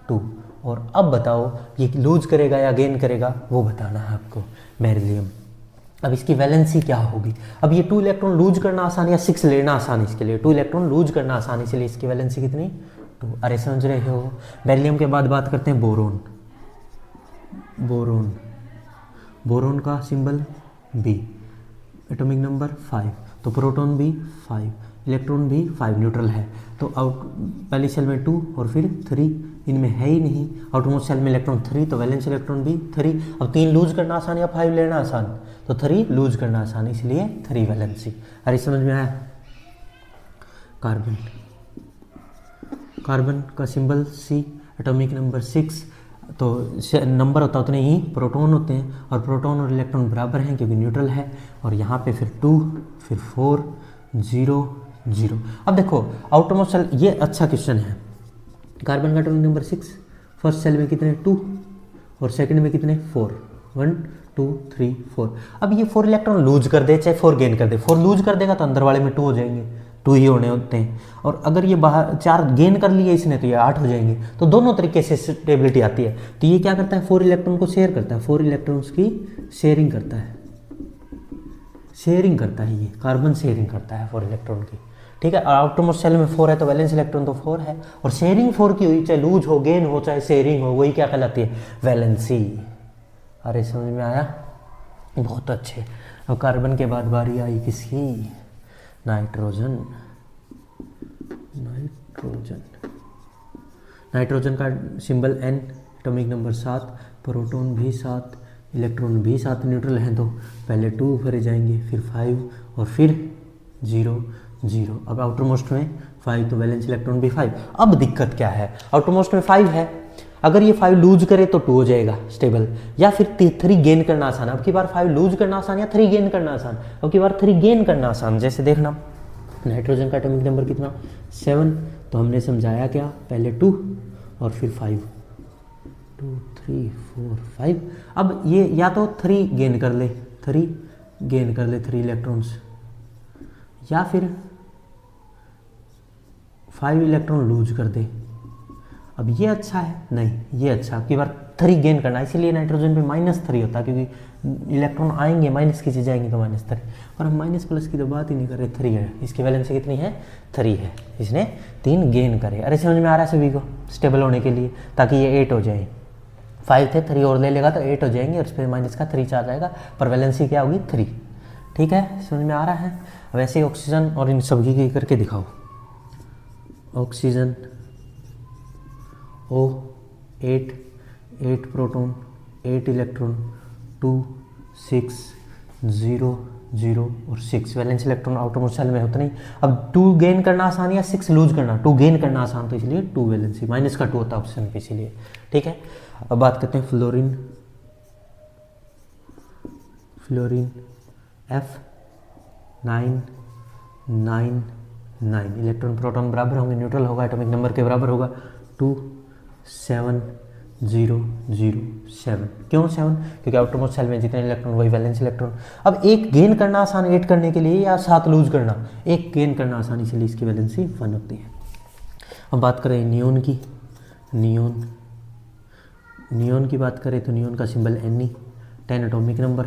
2। और अब बताओ ये लूज करेगा या गेन करेगा वो बताना है आपको, बेरिलियम। अब इसकी वैलेंसी क्या होगी? अब ये 2 इलेक्ट्रॉन लूज करना आसान या 6 लेना आसान? इसके लिए 2 इलेक्ट्रॉन लूज करना आसान, इसलिए इसकी वैलेंसी कितनी? 2। अरे समझ रहे हो? बेरिलियम के बाद बात करते हैं बोरोन। बोरोन, बोरोन का सिंबल B, एटॉमिक नंबर 5। तो प्रोटॉन भी 5, इलेक्ट्रॉन भी 5, न्यूट्रल है। तो आउट पहली सेल में 2 और फिर 3, इनमें है ही नहीं। आउटरमोस्ट सेल में इलेक्ट्रॉन 3, तो वैलेंस इलेक्ट्रॉन भी 3। अब 3 लूज करना आसान या 5 लेना आसान? तो 3 लूज करना आसान, इसलिए 3 वैलेंसी। अरे समझ में आया? कार्बन, कार्बन का सिंबल C, एटॉमिक नंबर 6। तो नंबर होता उतने ही प्रोटॉन होते हैं, और प्रोटॉन और इलेक्ट्रॉन बराबर हैं क्योंकि न्यूट्रल है। और यहाँ पे फिर 2, फिर 4, 0, 0। अब देखो आउटरमोस्ट सेल, ये अच्छा क्वेश्चन है। कार्बन का एटॉमिक नंबर 6, फर्स्ट सेल में कितने? 2, और सेकंड में कितने? 4, 1 2 3 4। अब ये 4 इलेक्ट्रॉन लूज कर दे चाहे 4 गेन कर दे, 4 लूज कर देगा तो अंदर वाले में 2 हो जाएंगे, 2 ही होने होते हैं। और अगर ये बाहर 4 गेन कर लिए इसने तो ये 8 हो जाएंगे। तो दोनों तरीके से स्टेबिलिटी आती है। तो ये क्या करता है? 4 इलेक्ट्रॉन को शेयर करता है, 4 इलेक्ट्रॉन्स की शेयरिंग करता है, शेयरिंग करता है। ये कार्बन शेयरिंग करता है 4 इलेक्ट्रॉन की, ठीक है। आउटरमोस्ट सेल में 4 है तो वैलेंस इलेक्ट्रॉन तो 4 है, और शेयरिंग 4 की हुई, चाहे लूज हो, गेन हो, चाहे शेयरिंग हो, वही क्या कहलाती है? वैलेंसी। अरे समझ में आया? बहुत अच्छे। अब कार्बन के बाद बारी आई किसकी? नाइट्रोजन। नाइट्रोजन, नाइट्रोजन का symbol N, atomic number 7, proton भी 7, इलेक्ट्रॉन भी 7, न्यूट्रल हैं तो पहले 2 भरे जाएंगे, फिर 5 और फिर 0, 0। अब आउटर मोस्ट में 5 तो वैलेंस इलेक्ट्रॉन भी 5। अब दिक्कत क्या है? आउटर मोस्ट में 5 है, अगर ये 5 लूज करे तो 2 हो जाएगा स्टेबल, या फिर 3 गेन करना आसान। अब की बार 5 लूज करना आसान या 3 गेन करना आसान? अब की बार 3 गेन करना आसान। जैसे देखना नाइट्रोजन का एटॉमिक नंबर कितना? 7। तो हमने समझाया क्या? पहले 2 और फिर 5, 2 3 4 5। अब ये या तो 3 गेन कर ले, 3 गेन कर ले 3 इलेक्ट्रॉन्स, या फिर 5 इलेक्ट्रॉन लूज कर दे। अब ये अच्छा है? नहीं, ये अच्छा। अब की बार 3 गेन करना, इसीलिए नाइट्रोजन पे -3 होता है, क्योंकि इलेक्ट्रॉन आएंगे माइनस की चीज़ें आएंगी तो -3। और हम माइनस प्लस की तो बात ही नहीं कर रहे, 3 है। इसकी वैलेंसी कितनी है? 3 है। इसने 3 गेन करे। अरे समझ में आ रहा है सभी को? स्टेबल होने के लिए, ताकि ये 8 हो जाए। 5 थे, 3 और ले लेगा तो 8 हो जाएंगे, और इस पर माइनस का 3 चार्ज आएगा, पर वैलेंसी क्या होगी? 3। ठीक है, समझ में आ रहा है? वैसे ऑक्सीजन और इन सभी की करके दिखाओ। ऑक्सीजन O8, 8 प्रोटॉन, 8 इलेक्ट्रॉन, 2 6 0 0 और 6 वैलेंस इलेक्ट्रॉन आउटरमोस्ट सेल में होता नहीं। अब 2 गेन करना आसान या 6 लूज करना? 2 गेन करना आसान, तो इसलिए 2 वैलेंसी, माइनस का 2 होता है ऑप्शन पे, इसीलिए। ठीक है, अब बात करते हैं fluorine. Fluorine F9 9 9, electron proton बराबर होंगे, न्यूट्रल होगा, एटॉमिक नंबर के बराबर होगा 2 7 0 0 7। क्यों 7? क्योंकि आउटरमोस्ट सेल में जितने इलेक्ट्रॉन वही वैलेंस इलेक्ट्रॉन। अब 1 गेन करना आसान 8 करने के लिए, या 7 लूज करना? 1 गेन करना आसान, इसलिए इसकी वैलेंसी 1 होती है। अब बात करें नियोन की। नियोन, नियोन की बात करें तो नियोन का symbol Ne, 10 atomic number,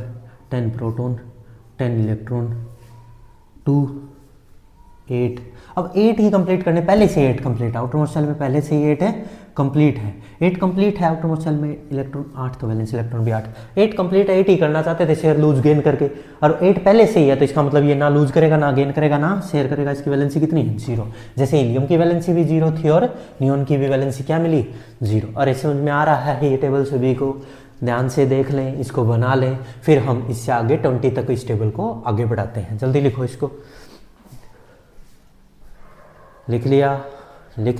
10 proton, 10 electron, 2 8। अब 8 ही कंप्लीट करने, पहले से 8 कंप्लीट है आउटरमोस्ट शेल में, पहले से ही 8 है कंप्लीट है, 8 कंप्लीट है आउटरमोस्ट शेल में, इलेक्ट्रॉन 8 तो वैलेंस इलेक्ट्रॉन भी 8, 8 कंप्लीट है, 8 ही करना चाहते थे शेयर लूज गेन करके, और 8 पहले से ही है तो इसका मतलब ये ना लूज करेगा ना गेन करेगा ना शेयर करेगा, इसकी वैलेंसी कितनी है 0। जैसे हीलियम की वैलेंसी भी 0 थी और नियॉन की भी वैलेंसी क्या मिली 0। और इस समझ में आ रहा है ये टेबल सभी को, ध्यान से देख लें, इसको बना लें, फिर हम इससे आगे 20 तक इस टेबल को आगे बढ़ाते हैं। जल्दी लिखो इसको, लिख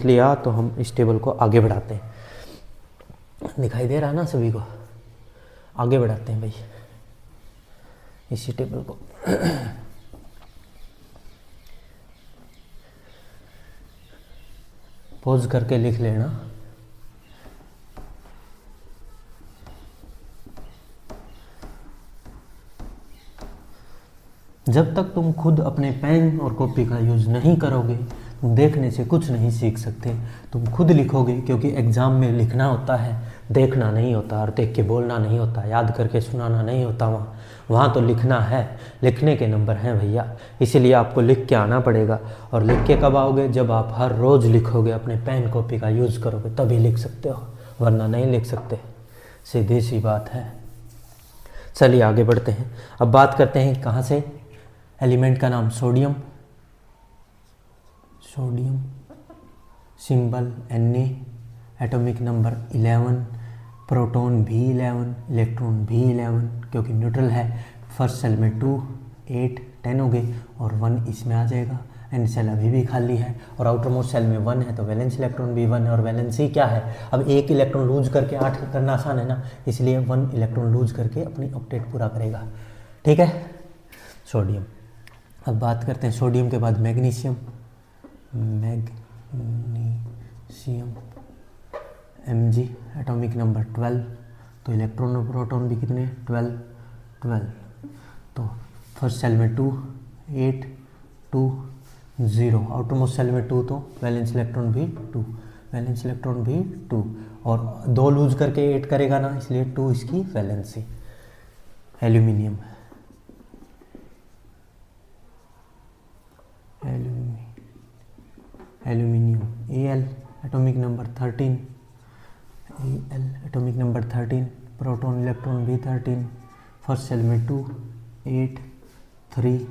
लिया तो हम इस टेबल को आगे बढ़ाते हैं। दिखाई दे रहा है ना सभी को, आगे बढ़ाते हैं भाई इसी टेबल को। पॉज करके लिख लेना। जब तक तुम खुद अपने पेन और कॉपी का यूज़ नहीं करोगे तुम देखने से कुछ नहीं सीख सकते। तुम खुद लिखोगे, क्योंकि एग्ज़ाम में लिखना होता है, देखना नहीं होता, और देख के बोलना नहीं होता, याद करके सुनाना नहीं होता। वहाँ तो लिखना है, लिखने के नंबर हैं भैया, इसीलिए आपको लिख के आना पड़ेगा। और लिख के कब आओगे, जब आप हर रोज़ लिखोगे, अपने पेन कॉपी का यूज़ करोगे तभी लिख सकते हो, वरना नहीं लिख सकते, सीधी सी बात है। चलिए आगे बढ़ते हैं। अब बात करते हैं कहाँ से, एलिमेंट का नाम sodium, symbol Na, atomic number 11, proton भी 11, इलेक्ट्रॉन भी 11, क्योंकि न्यूट्रल है। फर्स्ट सेल में 2, 8, 10 हो गए और 1 इसमें आ जाएगा। एंड सेल अभी भी खाली है और आउटर मोस्ट सेल में 1 है, तो वैलेंस इलेक्ट्रॉन भी 1 है। और वैलेंसी क्या है, अब एक इलेक्ट्रॉन लूज करके 8 करना आसान है ना, इसलिए 1 इलेक्ट्रॉन लूज करके अपनी ऑक्टेट पूरा करेगा। ठीक है, सोडियम। अब बात करते हैं सोडियम के बाद मैग्नीशियम, Mg, एटॉमिक नंबर 12, तो इलेक्ट्रॉन और प्रोटॉन भी कितने 12। तो फर्स्ट सेल में 2, 8, 2, 0, आउटर मोस्ट सेल में 2, तो वैलेंस इलेक्ट्रॉन भी 2, और 2 लूज करके 8 करेगा ना, इसलिए 2 इसकी valency. Aluminium, Al, atomic number 13, proton electron भी 13, फर्स्ट सेल में 2, 8, 3,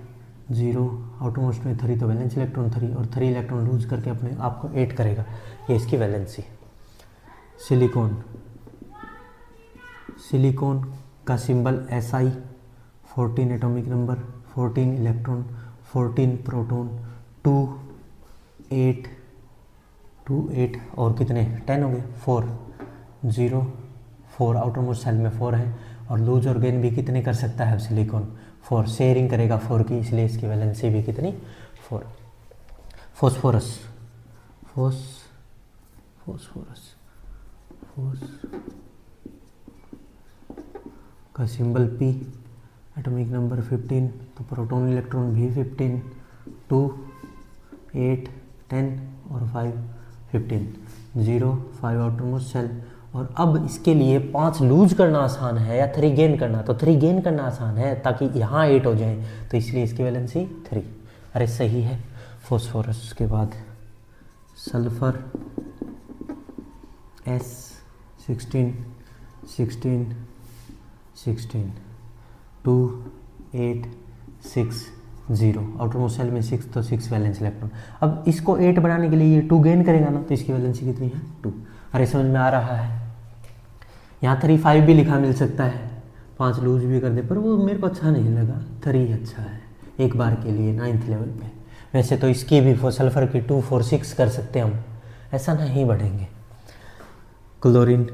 0, आउटरमोस्ट में 3, तो वैलेंस इलेक्ट्रॉन 3, और 3 इलेक्ट्रॉन लूज करके अपने आप को 8 करेगा, ये इसकी वैलेंसी। सिलिकॉन का symbol Si, 14 atomic number, 14 electron, 14 proton, 2, 8 और कितने 10 हो गए, 4, 0, 4, आउटर मोस्ट सेल में 4 है, और लूज और गेन भी कितने कर सकता है सिलिकॉन 4, शेयरिंग करेगा 4 की, इसलिए इसकी वैलेंसी भी कितनी 4। फॉस्फोरस का सिंबल P, एटॉमिक नंबर 15, तो प्रोटॉन इलेक्ट्रॉन भी 15, 2, 8, 10 और 5, 15, 0, 5 आउटर मोस्ट सेल। और अब इसके लिए 5 लूज करना आसान है या 3 गेन करना, तो 3 गेन करना आसान है ताकि यहाँ 8 हो जाए, तो इसलिए इसकी वैलेंसी 3। अरे सही है। फॉस्फोरस के बाद sulphur, S16, 2, 8, 6, 0, outer most shell में 6, तो 6 वैलेंस इलेक्ट्रॉन। अब इसको 8 बनाने के लिए ये 2 गेन करेगा ना, तो इसकी वैलेंसी कितनी है 2। अरे समझ में आ रहा है। यहाँ 3, 5 भी लिखा मिल सकता है, 5 लूज भी कर दे, पर वो मेरे को अच्छा नहीं लगा, 3 अच्छा है एक बार के लिए 9th लेवल पे। वैसे तो इसकी भी सल्फर की 2, 4, 6 कर सकते हैं हम, ऐसा नहीं बढ़ेंगे। क्लोरीन,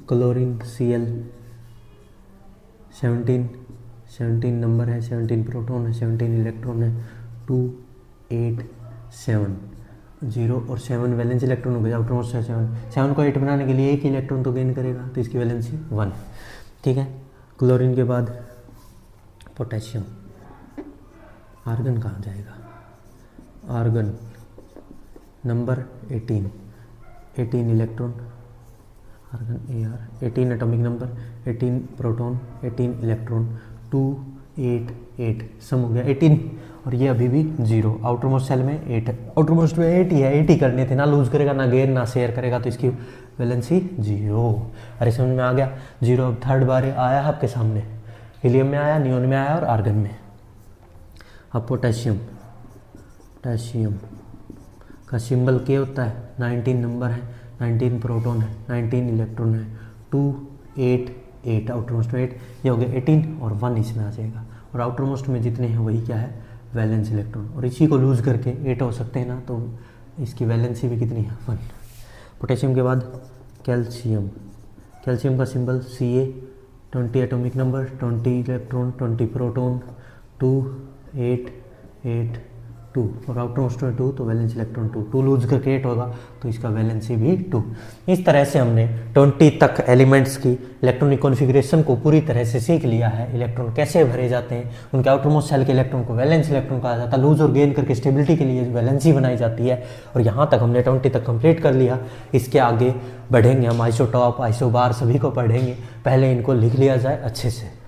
Cl, 17 नंबर है, 17 प्रोटॉन है, 17 इलेक्ट्रॉन है, 2, 8, 7, 0 और 7 वैलेंस इलेक्ट्रॉन हो गया, आउटर मोस्ट है 7 को 8 बनाने के लिए एक इलेक्ट्रॉन तो गेन करेगा, तो इसकी वैलेंसी 1। ठीक है। क्लोरीन के बाद पोटेशियम, आर्गन कहाँ जाएगा, argon number 18 electron, argon Ar 18 atomic number, 18 proton, 18 electron, 2 8 8 sum हो गया 18, और ये अभी भी 0। आउटर मोस्ट सेल में 8 है, आउटर मोस्ट में 8 ही है, 8 ही करने थे ना, लूज करेगा ना गेन ना शेयर करेगा, तो इसकी वैलेंसी 0। अरे समझ में आ गया 0। अब थर्ड बार आया है आपके सामने, हीलियम में आया, नियोन में आया और आर्गन में। अब पोटेशियम, पोटेशियम का सिंबल क्या होता है, 19 नंबर है, 19 प्रोटॉन है, 19 इलेक्ट्रॉन है, 2 8 8 आउटर मोस्ट में 8, ये हो गया 18 और 1 इसमें आ जाएगा, और आउटर मोस्ट में जितने हैं वही क्या है, वैलेंस इलेक्ट्रॉन, और इसी को लूज करके 8 हो सकते हैं ना, तो इसकी वैलेंसी भी कितनी है, 1। पोटेशियम के बाद कैल्शियम, कैल्शियम का symbol Ca, 20 atomic number, 20 electron, 20 proton, 2 8 8 2, और आउटर मोस्ट में 2, तो वैलेंस इलेक्ट्रॉन 2, 2 लूज करके 8 होगा, तो इसका वैलेंसी भी 2। इस तरह से हमने 20 तक एलिमेंट्स की इलेक्ट्रॉनिक कॉन्फ़िगरेशन को पूरी तरह से सीख लिया है। इलेक्ट्रॉन कैसे भरे जाते हैं, उनके आउटर मोस्ट सेल के इलेक्ट्रॉन को वैलेंस इलेक्ट्रॉन कहा जाता है, लूज और गेन करके स्टेबिलिटी के लिए वैलेंसी बनाई जाती है, और यहाँ तक हमने 20 तक कंप्लीट कर लिया। इसके आगे बढ़ेंगे हम, आइसोटॉप, आइसोबार सभी को पढ़ेंगे, पहले इनको लिख लिया जाए अच्छे से।